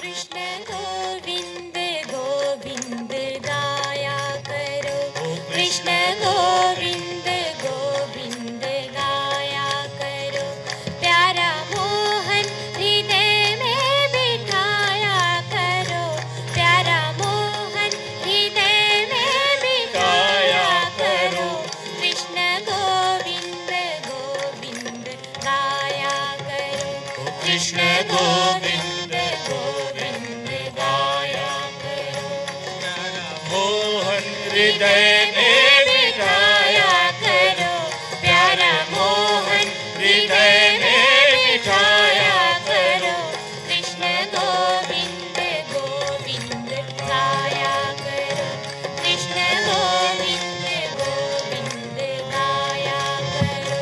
Krishna Govind Govind गाया करो कृष्ण गोविंद गोविंद गाया करो प्यारा मोहन हृदय में बिठाया करो प्यारा मोहन हृदय में बिठाया करो कृष्ण गोविंद गोविंद गाया करो कृष्ण गोविंद गोविंद गाया करो मोहन हृदय में बिठाया करो प्यारा मोहन हृदय में बिठाया करो कृष्ण गोविंद गोविंद गाया करो कृष्ण गोविंद गोविंद गाया करो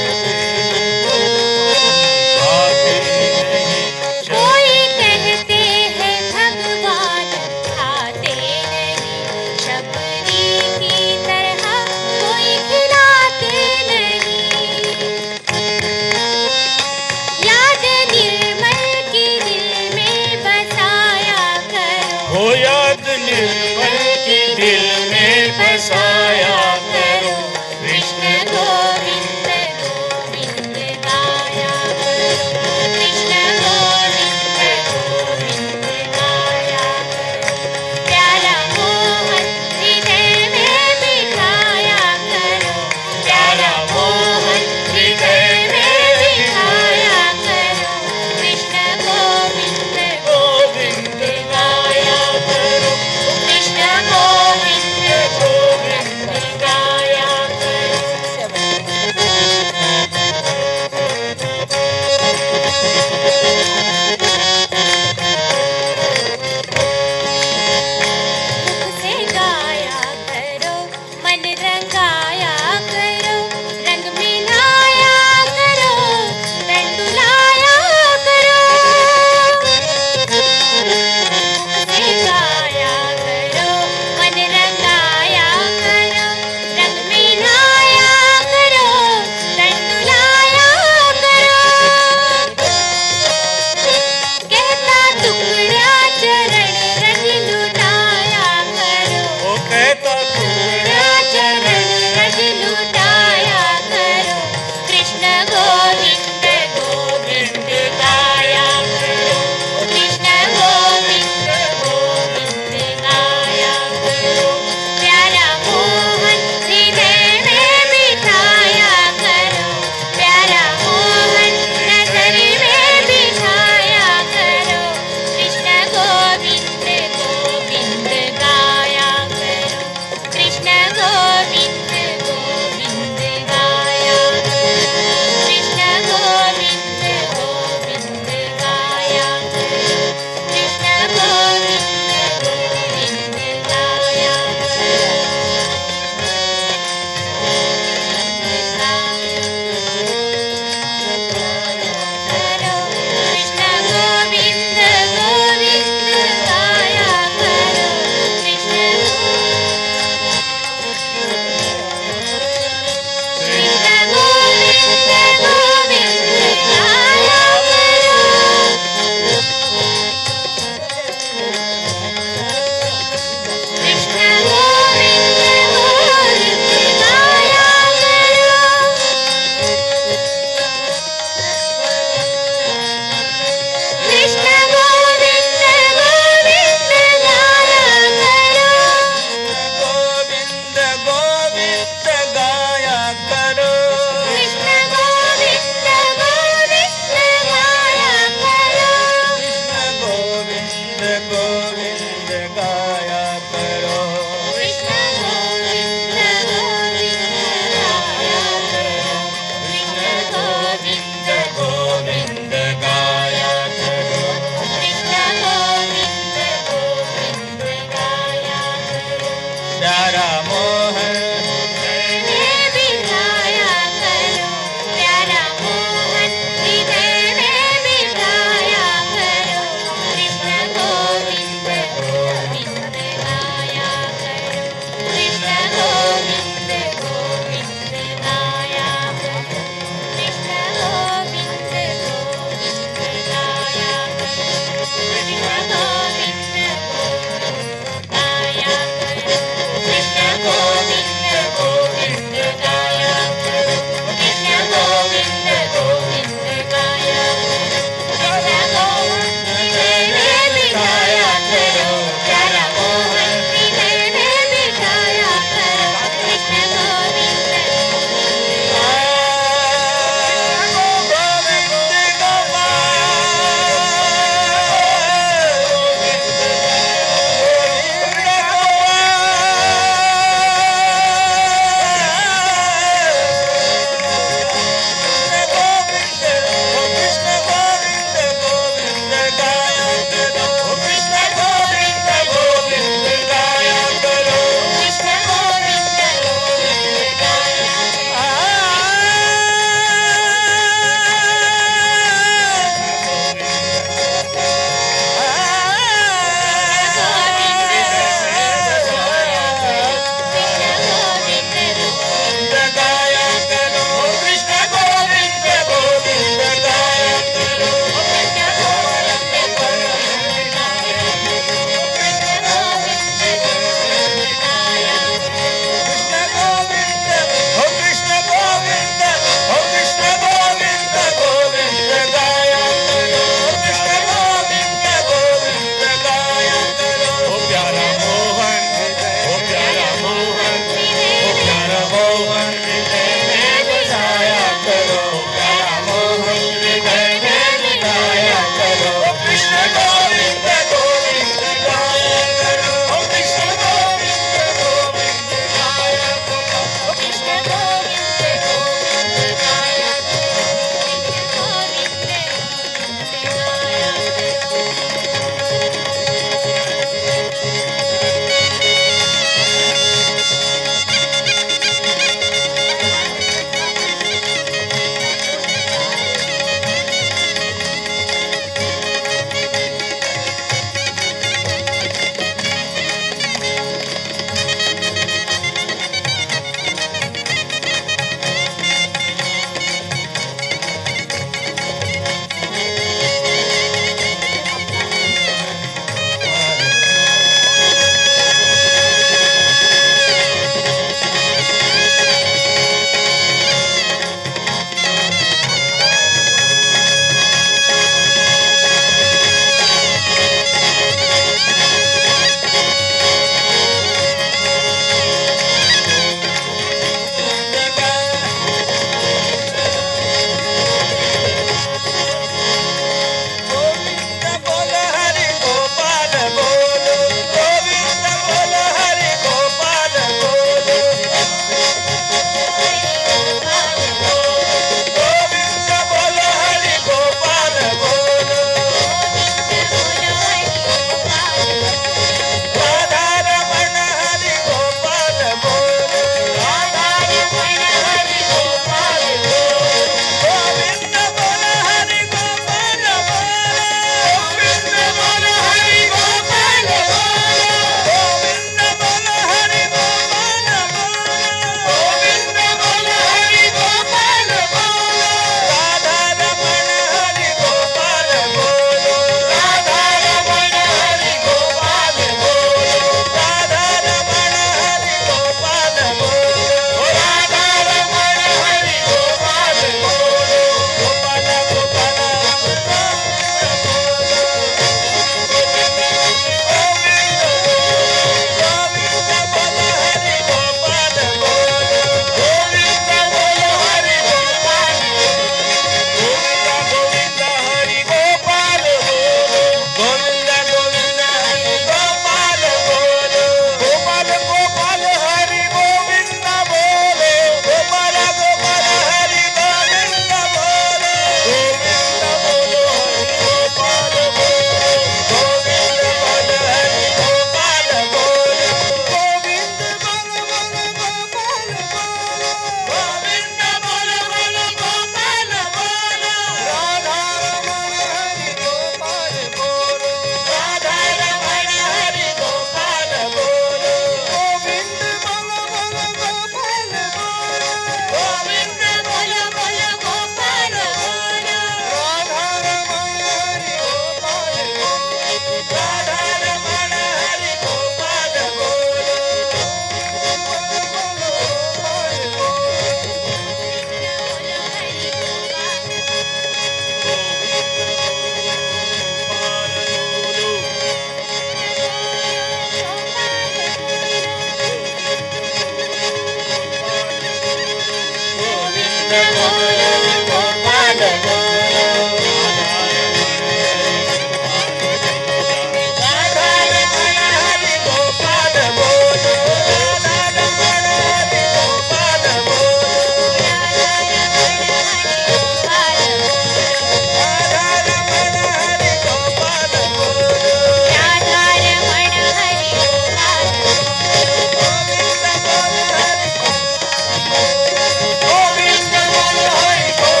Govinda Bol Hari Gopal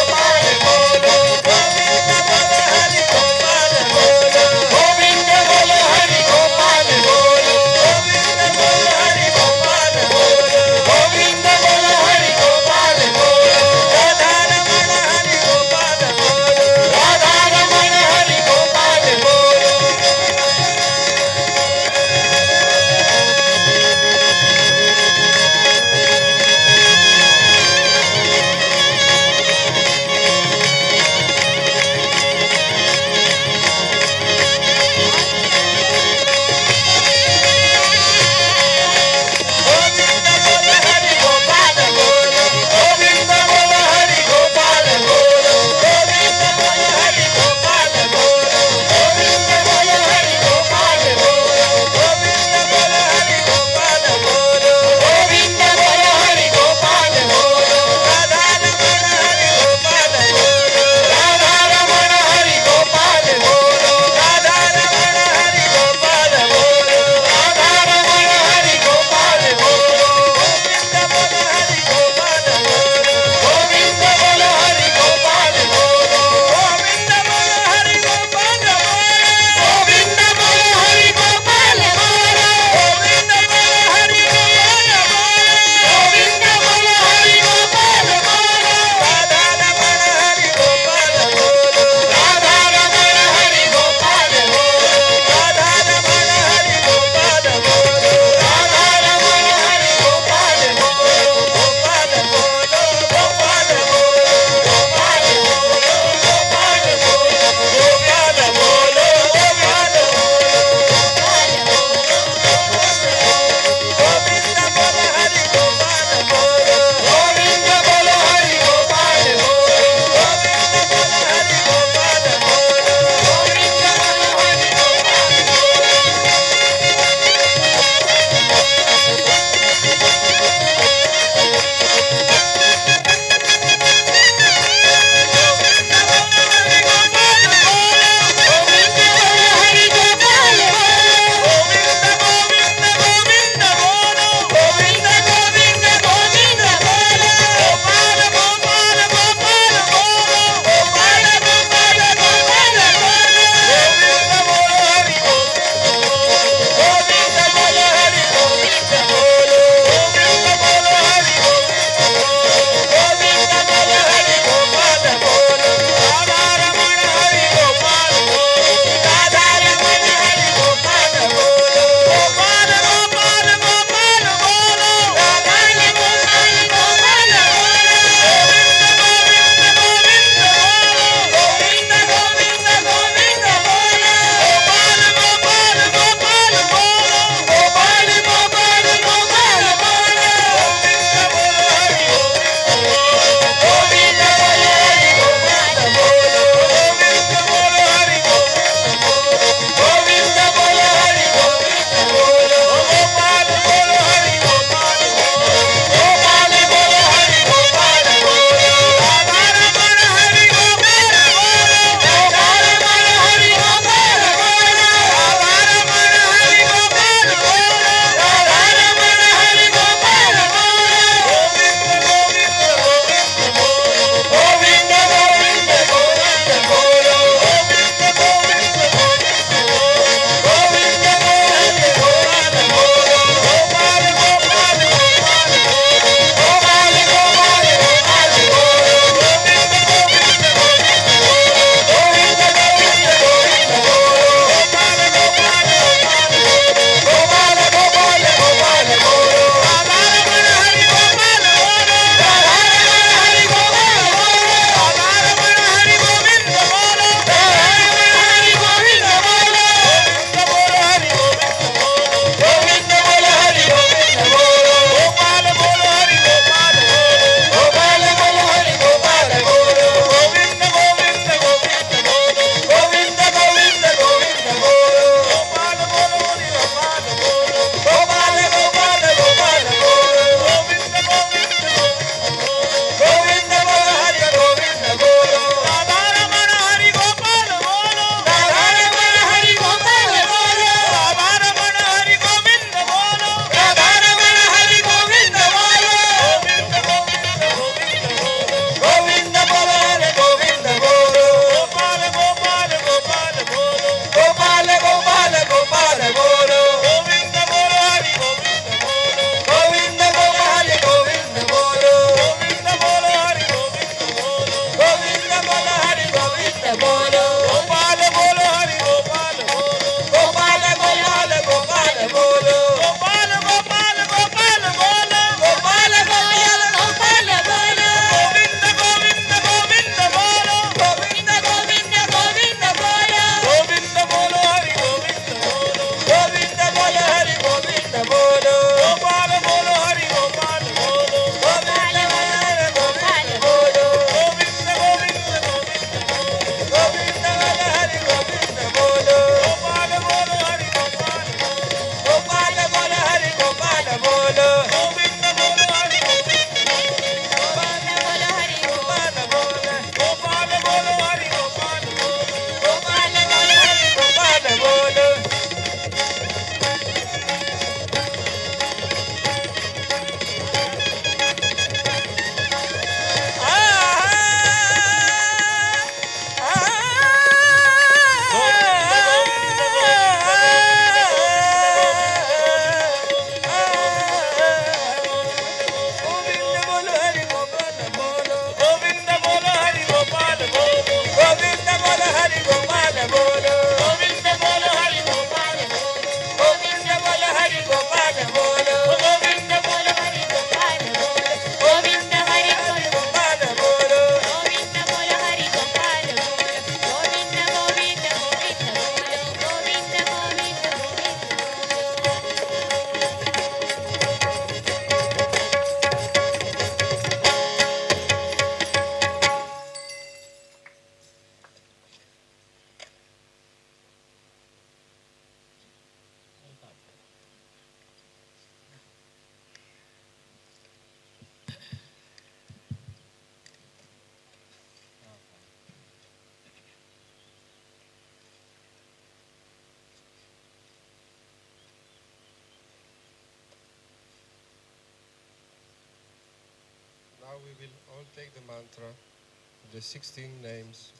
will all take the mantra of the 16 names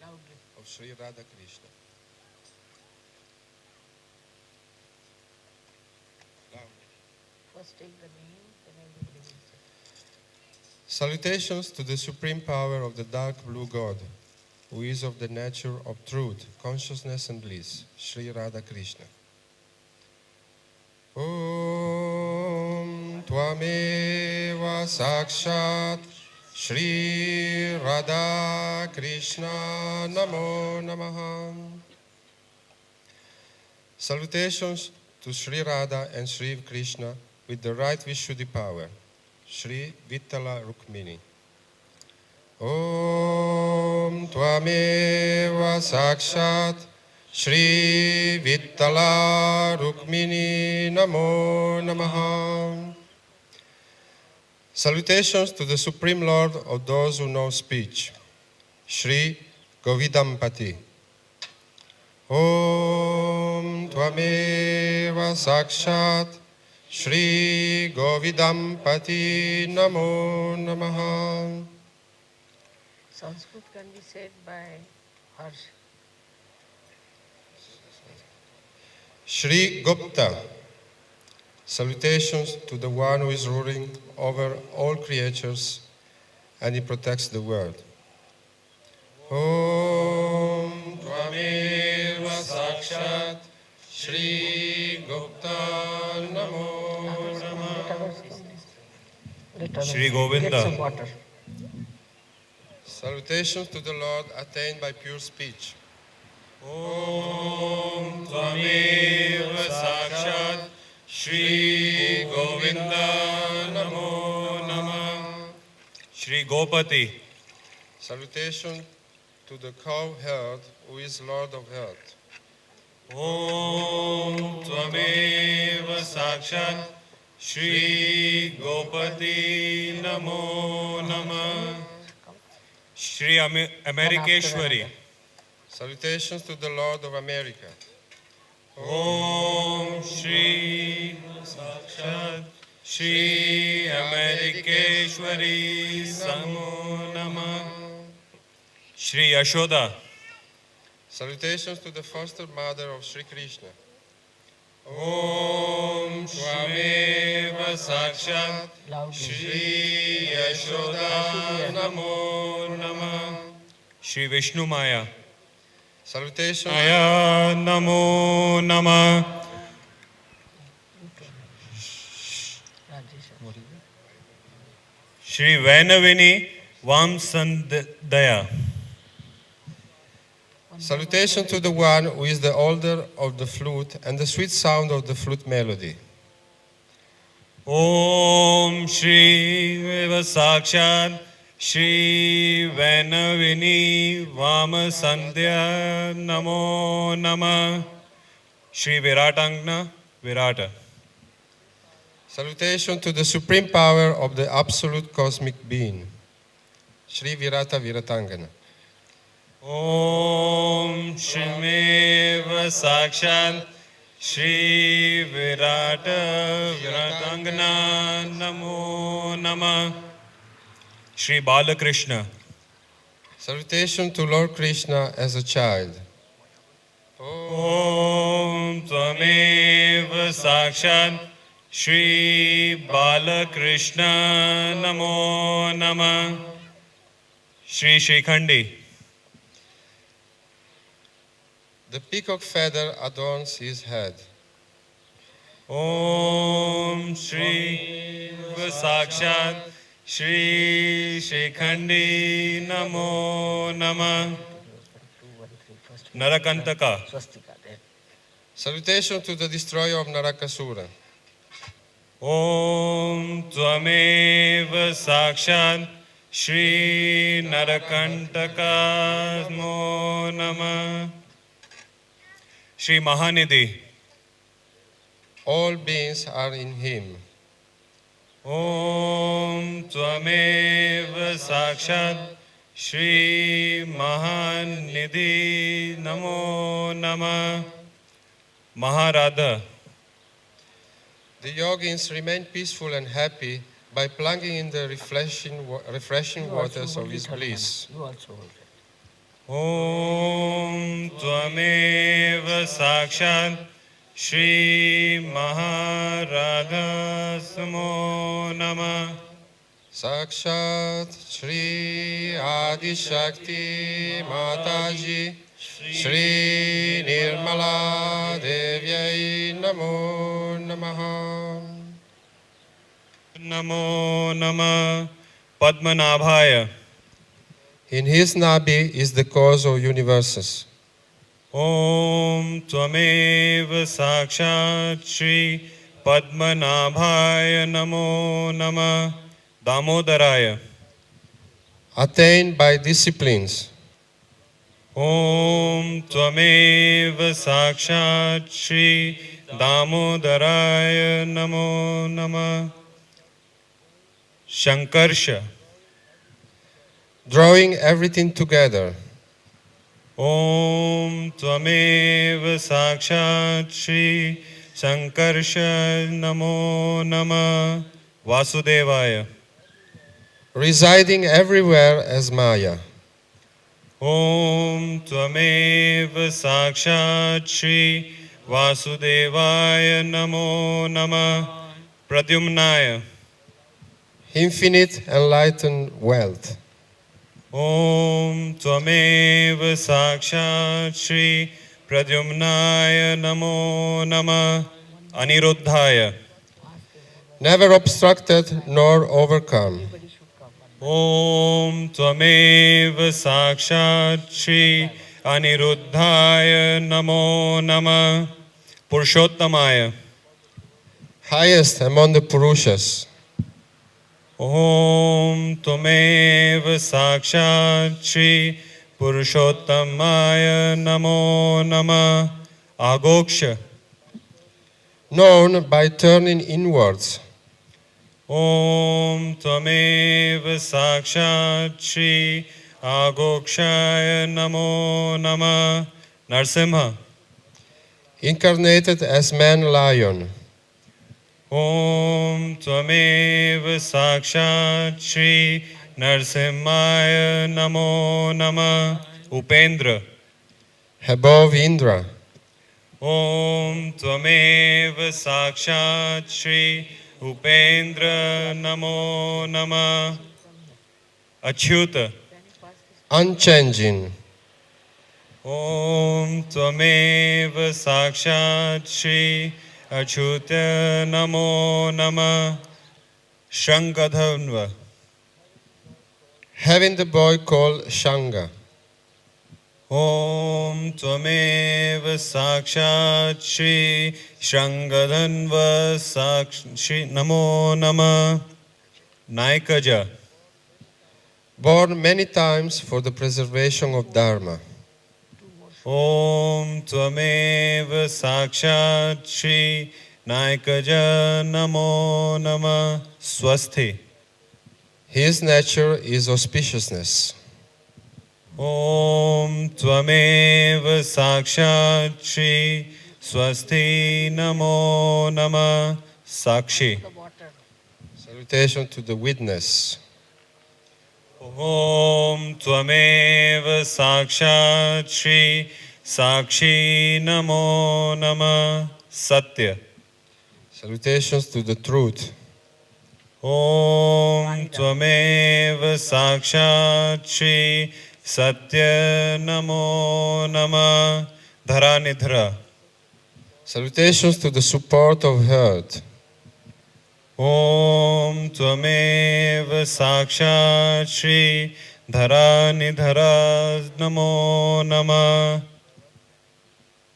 Loudly. of Sri Radha Krishna. First take the name, then everybody will say. Salutations to the supreme power of the dark blue God, who is of the nature of truth, consciousness and bliss, Sri Radha Krishna. Om Tvameva Sakshat Sri Radha Krishna Namo Namaha. Salutations to Sri Radha and Sri Krishna with the right Vishuddhi power, Sri Vittala Rukmini. Om Tvameva Sakshat Sri Vittala Rukmini Namo Namaha. Salutations to the Supreme Lord of those who know speech, Sri Govidampati. Om Tvameva Sakshat Sri Govidampati Namo Namaha. Sanskrit can be said by Harsh. Sri Gupta. Salutations to the one who is ruling over all creatures and he protects the world. Om Tvameva Sakshat Sri Gupta Namo Namaha. Shri Govinda. Get some water. Salutations to the Lord attained by pure speech. Om Tvameva Sakshat Shri Govinda Namo Namah. Shri Gopati. Salutation to the cow herd who is Lord of herd. Om Tvameva Sakshat Shri Gopati Namo Namah. Shri Amerikeshwari. Salutations to the Lord of America. Om Shri Sakshat Shri Amerikeshwari Samo Namah. Shri Yashoda. Salutations to the foster mother of Sri Krishna. Om Tvameva Sakshat Shri Yashoda Namo Namah. Shri Vishnu Maya. Salutations Aya Namo Namah. Shri Vainavini Vamsandaya. Salutation to the one who is the holder of the flute and the sweet sound of the flute melody. Om Shri Veva Sakshat Shri Vainavini Vamasandhya Namo Namah. Shri Viratangna Virata. Salutation to the supreme power of the absolute cosmic being, Sri Virata Viratangana. Om Shrimeva Sakshat Shri Virata Viratangana Namo Namah. Shri Balakrishna. Salutation to Lord Krishna as a child. Om Tvameva Sakshat Shri Balakrishna Namo Namah. Shri Shikhandi. The peacock feather adorns his head. Om Shri Sakshat Shri Shikhandi Namo Namah. Narakantaka. Swastika there. Salutation to the destroyer of Narakasura. Om Tvameva Sakshat Shri Narakantaka Namo Namah. Shri Mahanidhi. All beings are in him. Om Tvameva Sakshat Shri Mahanidhi Namo Namah. Maharadha. The yogins remain peaceful and happy by plunging in the refreshing waters of His bliss. You also hold it. ॐ त्वमेव साक्षात् श्रीमहाराधास्मो नमः Sakshat Shri Adi Shakti Mataji Shri Nirmala Devyai Namo Namaha. नमो नमः पद्मनाभाय In his Nabi is the cause of universes. ॐ त्वमेव साक्षात् श्री पद्मनाभाय नमो नमः दामोदराय Attained by disciplines. ॐ त्वमेव साक्षात् श्री दामोदराय नमो नमः शंकर्ष Drawing everything together. ॐ त्वमेव साक्षात् श्री शंकर्ष नमो नमः वासुदेवाय Residing everywhere as Maya. ॐ त्वमेव साक्षात् श्री वासुदेवाय नमो नमः प्रद्युम्नाय Infinite enlightened wealth. ॐ त्वमेव साक्षात् श्री प्रद्युम्नाय नमो नमः अनिरुद्धाय Never obstructed nor overcome. ॐ त्वमेव साक्षात् श्री अनिरुद्धाय नमो नमः पुरुषोत्तमाय Highest among the Purushas. ॐ त्वमेव साक्षात् श्री पुरुषोत्तमाय नमो नमः आगोक्ष Known by turning inwards. ॐ त्वमेव साक्षात् श्री आगोक्षाय नमो नमः Narasimha Incarnated as man lion. ॐ त्वमेव साक्षात् श्री नरसिंहाय नमो नमः उपेन्द्र Above Indra. ॐ त्वमेव साक्षात् श्री उपेन्द्र नमो नमः अच्युत Unchanging. ॐ त्वमेव साक्षात् श्री अच्युत नमो नमः शङ्खधन्व Having the boy called Shanga. ॐ त्वमेव साक्षात् श्री शङ्खधन्व साक्षी नमो नमः नायकज Born many times for the preservation of Dharma. ॐ त्वमेव साक्षात् श्री नायकज नमो नमः स्वस्थि His nature is auspiciousness. ॐ त्वमेव साक्षात् श्री स्वस्ति नमो नमः साक्षी Salutation to the witness. ॐ त्वमेव साक्षात् श्री साक्षी नमो नमः सत्य Salutations to the truth. ॐ त्वमेव साक्षात् श्री सत्य नमो नमः धरानिधर Salutations to the support of herd. ॐ त्वमेव साक्षात् श्री धरानिधर नमो नमः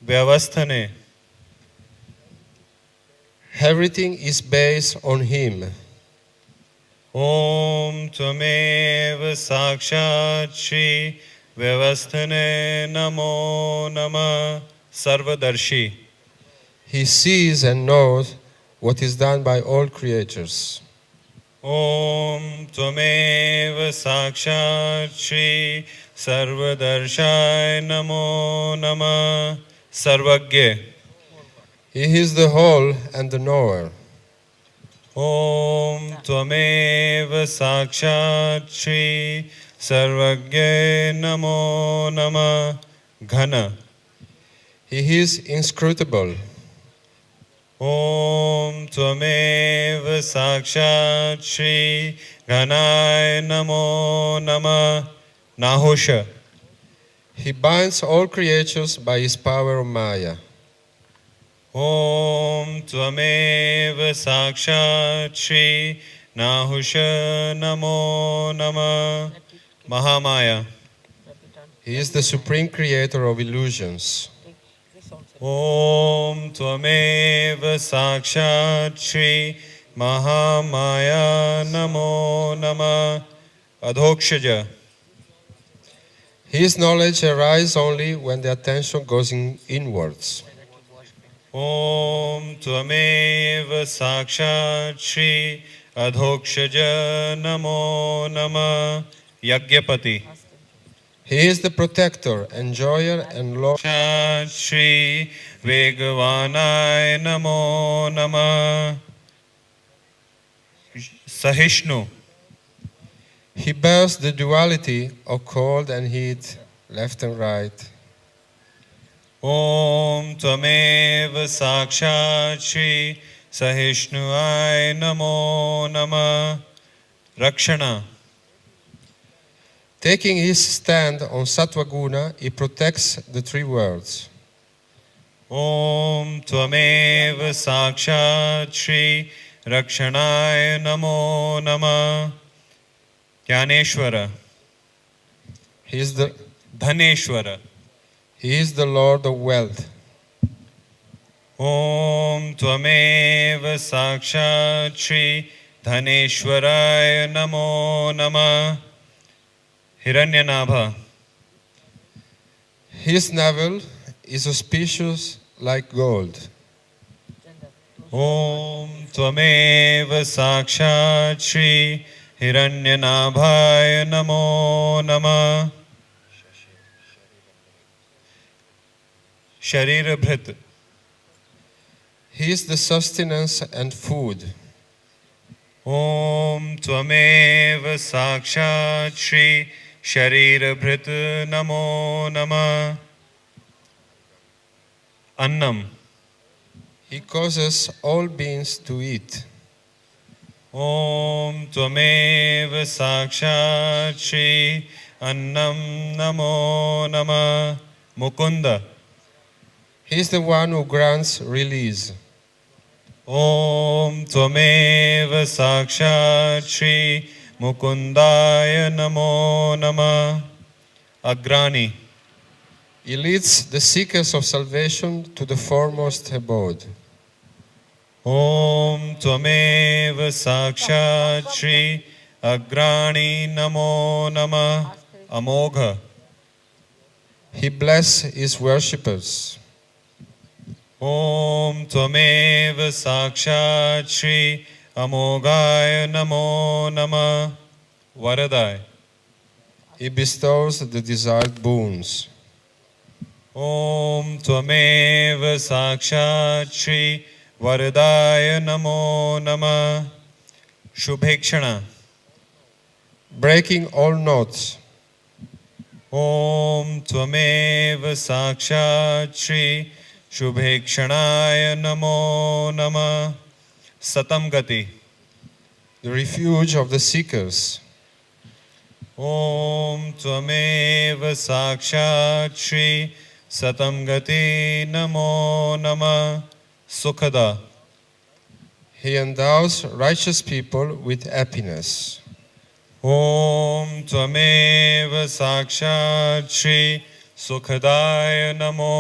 व्यवस्थने Everything is based on him. ॐ त्वमेव साक्षात् श्री व्यवस्थने नमो नमः सर्वदर्शी He sees and knows what is done by all creatures. ॐ त्वमेव साक्षात् श्री सर्वदर्शाय नमो नमः सर्वज्ञ He is the whole and the knower. ॐ त्वमेव साक्षात् श्री सर्वज्ञ नमो नमः घन He is inscrutable. ॐ त्वमेव साक्षात् श्री घनाय नमो नमः Nahush He binds all creatures by his power of Maya. ॐ त्वमेव साक्षात् श्री नाहुष नमो नमः Mahamaya He is the supreme creator of illusions. ॐ त्वमेव साक्षात् श्री महामाया नमो नमः अधोक्षज His knowledge arises only when the attention goes inwards. ॐ त्वमेव साक्षात् श्री अधोक्षज नमो नमः यज्ञपति He is the protector, enjoyer, and Lord. साक्षात् श्री वेगवानाय नमो नमः सहिष्णु He bears the duality of cold and heat, left and right. ॐ त्वमेव साक्षात् श्री सहिष्णुआय नमो नमः रक्षण Taking his stand on Sattva Guna, he protects the three worlds. ॐ त्वमेव साक्षात् श्री रक्षणाय नमो नमः Dnyaneshwar He is the, Dhaneshwar he is the Lord of wealth. ॐ त्वमेव साक्षात् श्री धनेश्वराय नमो नमः Hiranyanabh His navel is auspicious like gold. ॐ त्वमेव साक्षात् श्री हिरण्यनाभाय नमो नमः शरीरभृत He is the sustenance and food. ॐ त्वमेव साक्षात् श्री शरीरभृत नमो नमः अन्नम He causes all beings to eat. ॐ त्वमेव साक्षात् श्री अन्नम नमो नमः Mukund He is the one who grants release. ॐ त्वमेव साक्षात् श्री मुकुंदाय नमो नमः अग्राणी He leads the seekers of salvation to the foremost abode. ॐ त्वमेव साक्षात् श्री अग्राणी नमो नमः अमोघ He blesses his worshippers. ॐ त्वमेव साक्षात् श्री अमोघाय नमो नमः वरदाय He bestows the desired boons. ॐ त्वमेव साक्षात् श्री वरदाय नमो नमः शुभेक्षणा Breaking all knots. ॐ त्वमेव साक्षात् श्री शुभेक्षणाय नमो नमः सतम गति The refuge of the seekers. ॐ त्वमेव साक्षात् श्री सतम गति नमो नमः सुखदा He endows righteous people with happiness. ॐ त्वमेव साक्षात् श्री सुखदाय नमो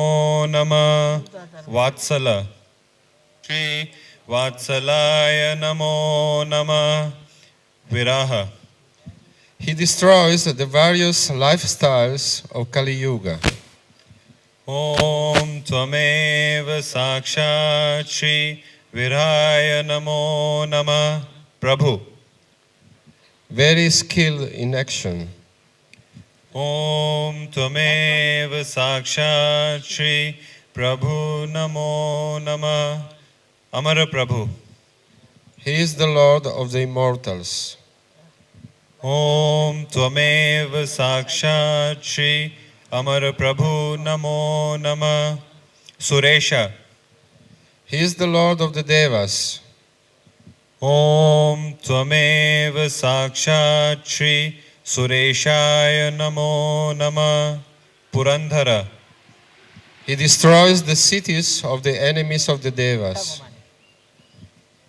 नमः वात्सल श्री वात्सलाय नमो नमः विराह He destroys the various lifestyles of Kali Yuga. ॐ त्वमेव साक्षात् श्री विराय नमो नमः प्रभु Very skilled in action. ॐ त्वमेव साक्षात् श्री प्रभु नमो नमः अमर प्रभु He is the Lord of the immortals. Om Tvamev Sakshat Shri Amar Prabhu Namo Nama. Suresha. He is the Lord of the Devas. Om Tvamev Sakshat Shri Sureshaya Namo Nama. Purandhara. He destroys the cities of the enemies of the Devas.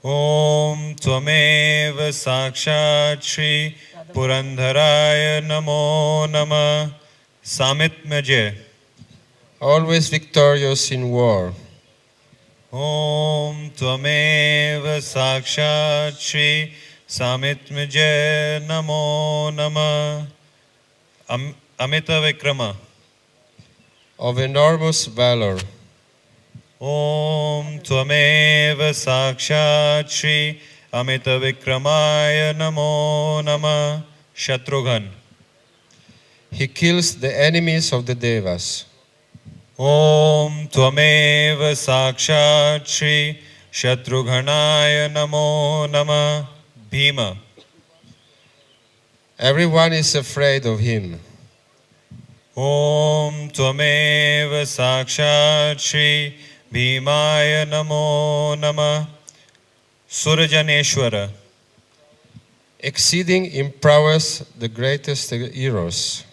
Om Tvamev Sakshat Shri Purandharaya Namo Nama. Samitmajay. Always victorious in war. Om Tvamev Sakshat Shri Samitmajay Namo Nama. Amita Vikrama. Of enormous valor. Om Tvamev Sakshat Shri Amita Vikramaya Namo Nama. Shatrughan. He kills the enemies of the Devas. Om Tvamev Sakshat Shri Shatrughanaya Namo Nama. Bhima. Everyone is afraid of him. Om Tvamev Sakshat Shri Bhimaya Namo Nama. Surajaneshwara. Exceeding in prowess the greatest heroes.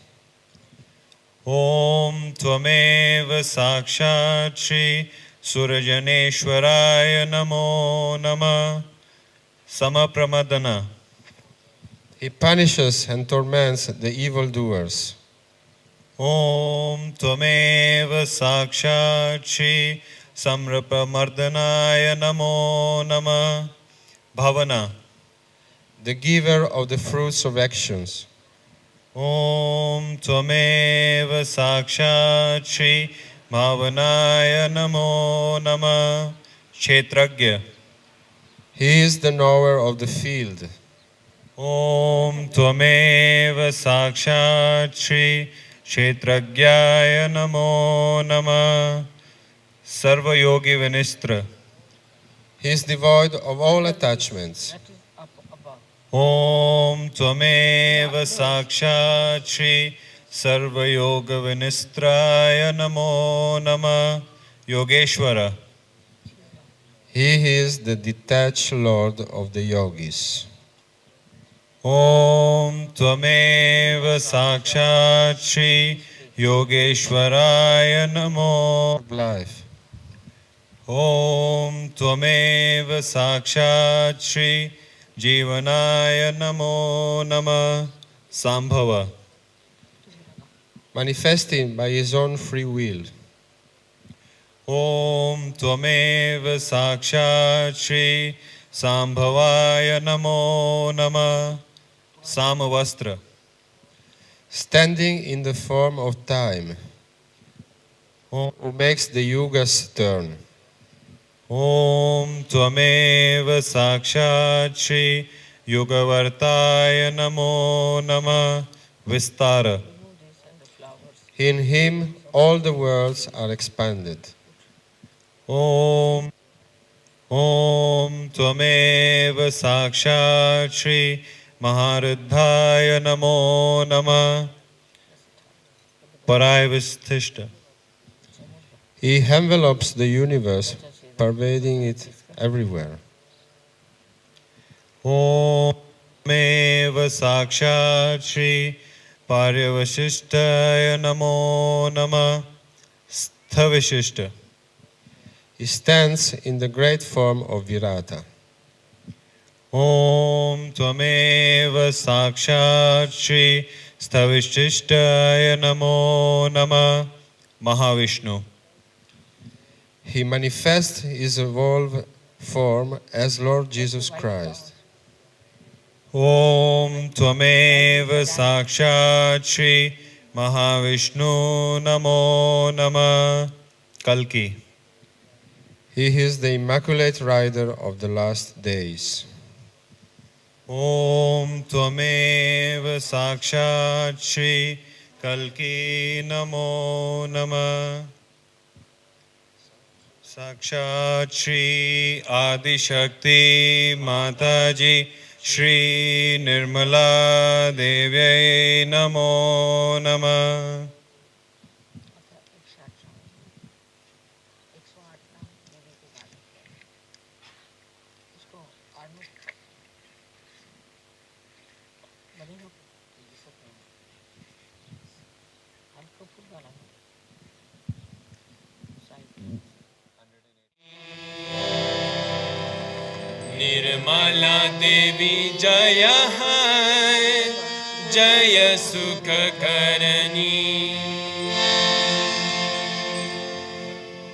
Om Tvamev Sakshat Shri Surajaneshwaraya Namo Nama. Samapramadana. He punishes and torments the evildoers. Om Tvamev Sakshat Shri Samrapamardanaya Namo Nama. Bhavana. The giver of the fruits of actions. Om Tvamev Sakshat Shri Bhavanaya Namo Nama. Kshetragya. He is the knower of the field. Om Tvamev Sakshat Shri Kshetragyaya Namo Nama. Sarva Yogi Vinistra. He is devoid of all attachments. Om Tvamev Sakshat Shri Sarva Yoga Vinistraya Namo Nama. Yogeshwara. He is the detached Lord of the yogis. Om Tvamev Sakshat Shri Yogeshwaraya Namo. Of life. Om Tvamev Sakshat Shri Jivanaya Namo Nama. Sambhava. Manifesting by his own free will. Om Tvamev Sakshat Shri Sambhavaya Namo Nama. Samavastra. Standing in the form of time. Who makes the yugas turn. Om Tvamev Sakshat Shri Yugavartaya Namo Nama. Vistara. In him all the worlds are expanded. Om Tvamev Sakshat Shri Maharuddhaya Namo Nama. Parayavistishta. He envelopes the universe, pervading it everywhere. Om Tvamev Sakshat Shri Paryavashishtaya Namo Nama. Sthavishishta. He stands in the great form of Virata. Om Tvamev Sakshat Shri Sthavishishtaya Namo Nama. Mahavishnu. He manifests his evolved form as Lord Jesus Christ. Om Tvamev Sakshat Shri Mahavishnu Namo Nama. Kalki. He is the immaculate rider of the last days. Om Tvamev Sakshat Shri Kalki Namo Nama. साक्षात् श्री आदिशक्ति माताजी श्री निर्मला देव्यै नमो नमः। निर्मला देवी जय है, जय सुख करनी।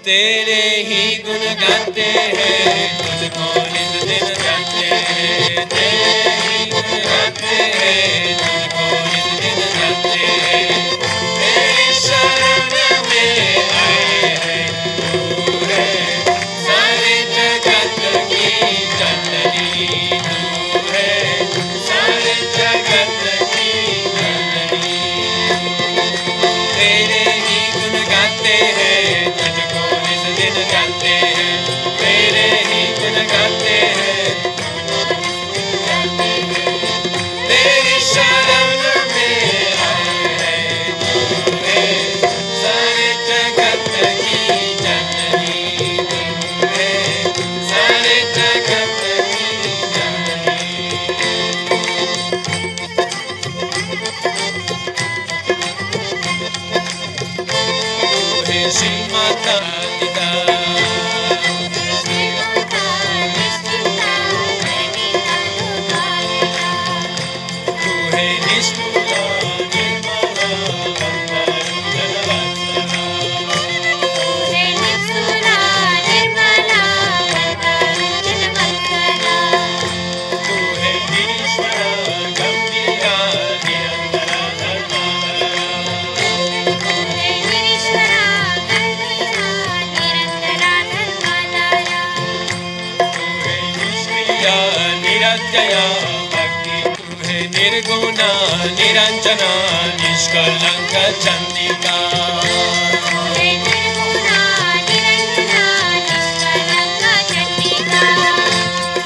तेरे ही गुण गाते हैं, तुझको नित दिन गाते हैं। तेरे ही गुण गाते हैं, तुझको नित दिन गाते हैं। तेरी शरण में आए हैं, तू है सारे जगत की जननी। तू है सारे जगत की जननी। तेरे ही गुण गाते हैं, तुझको नित दिन गाते हैं। तेरे ही गुण गाते हैं, तेरी शरण में आए हैं, तू है सारे जगत की जननी। तू है सारे जगत की जननी। तू है श्री माता पिता। तू है निष्ठुरा निर्मला बंदारू जनवत्सला। तू है ईश्वरा गंभीरा निरंतरा धर्माधरा। तू है निष्क्रिया निरत्यया भक्ति। तू है निर्गुणा निरंजना निष्कलंक चंडिका।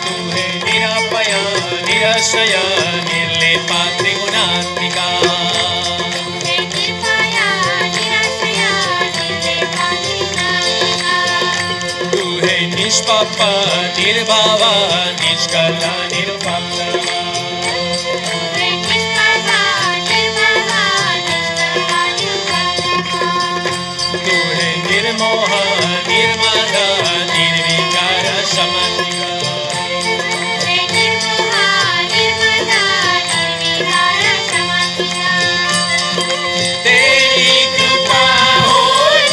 तू है निरापया निराश्रया निर्लेपा त्रिगुणात्मिका। तू है निष्पापा निर्भावा निष्कला निरुपापा। तू है निर्मोहा निर्मादा निर्विकार समन्विका। तेरी कृपा हो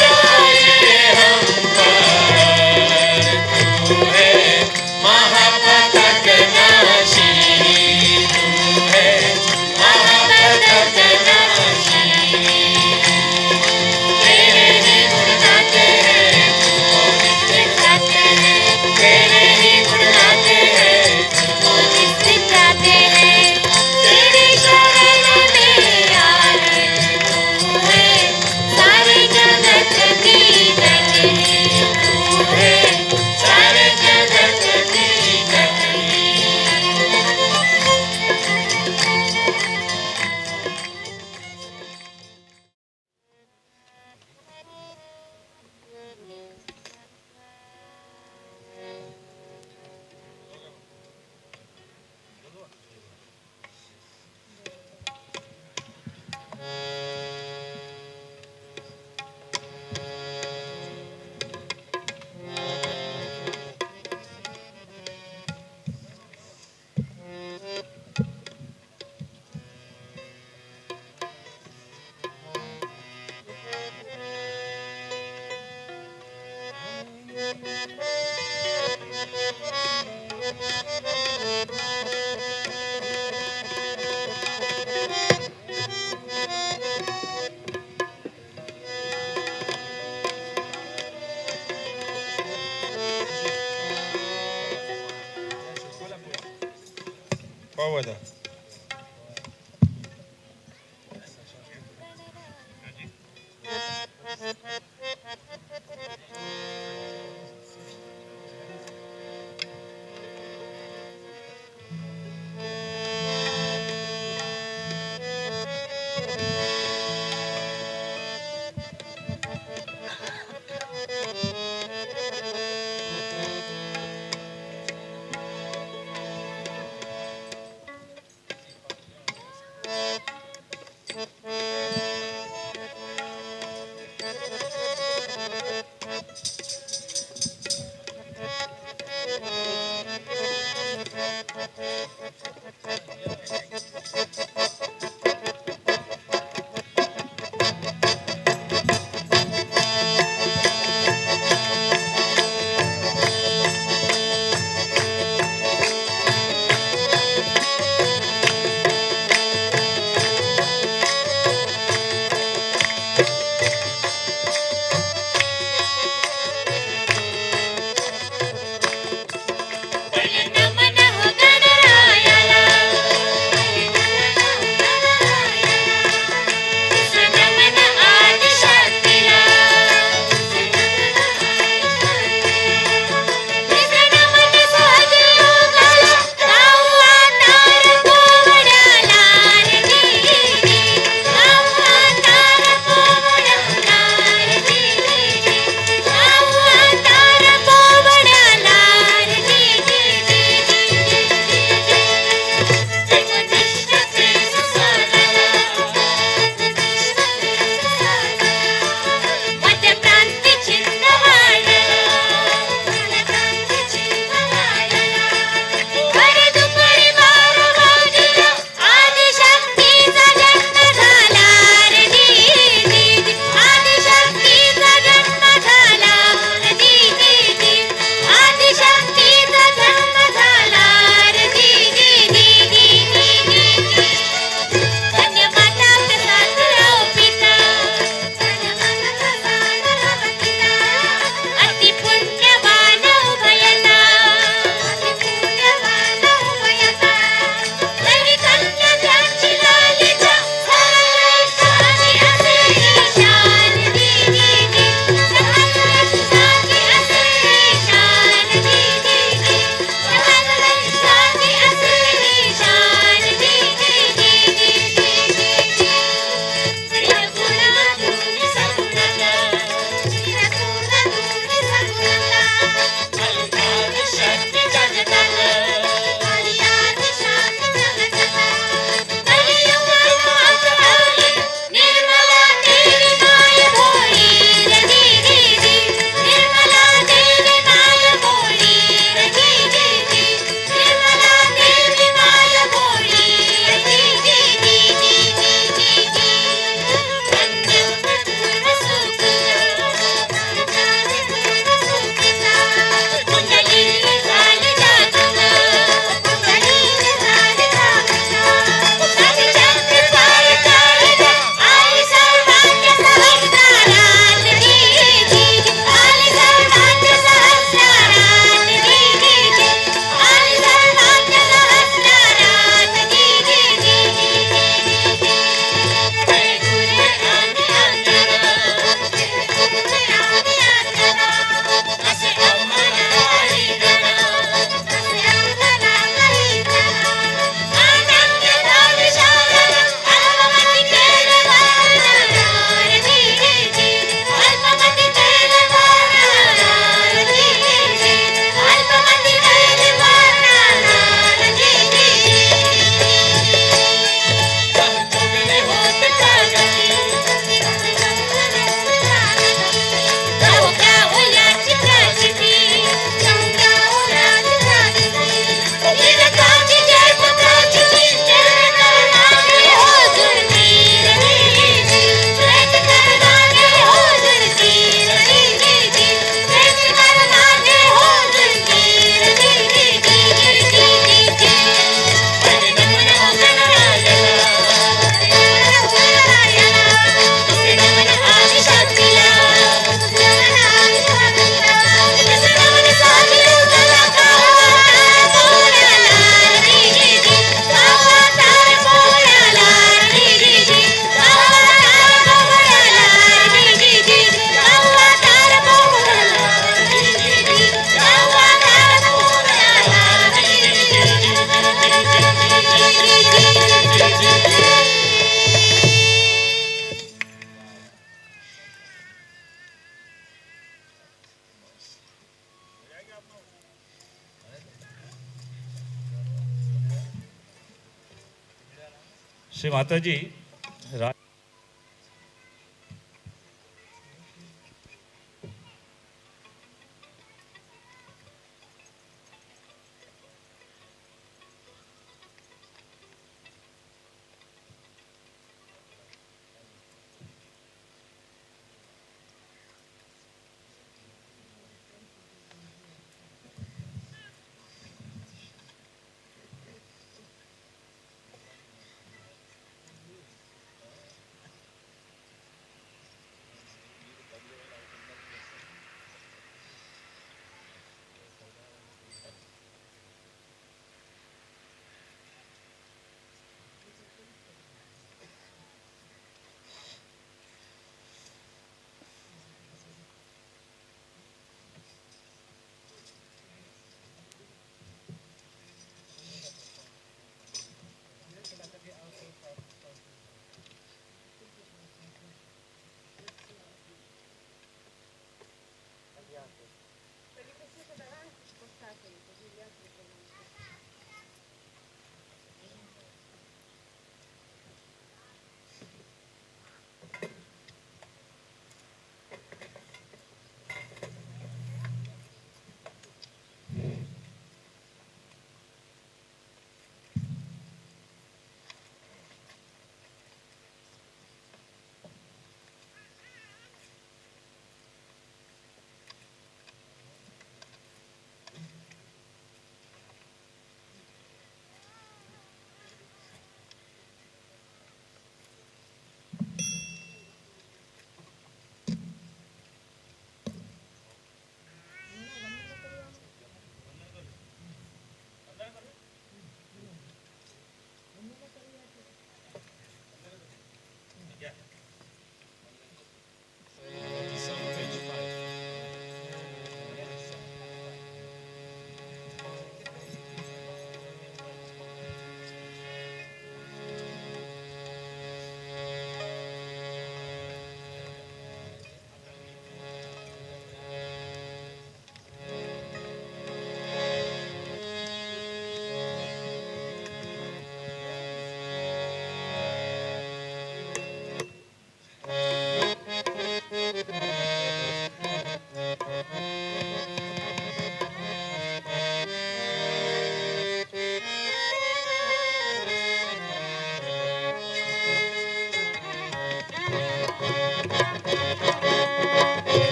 जाए हम पर। तू है महापतक नाशी। तू है महापतक नाशी। तेरे ही गुण गाते हैं, तुझको नित्य गाते हैं। तेरे ही गुण गाते हैं, तुझको नित्य गाते हैं। तेरी शरण में आए, तू है सारे जगत की जननी। तू है सारे जगत की जननी। Forward. श्री माता जी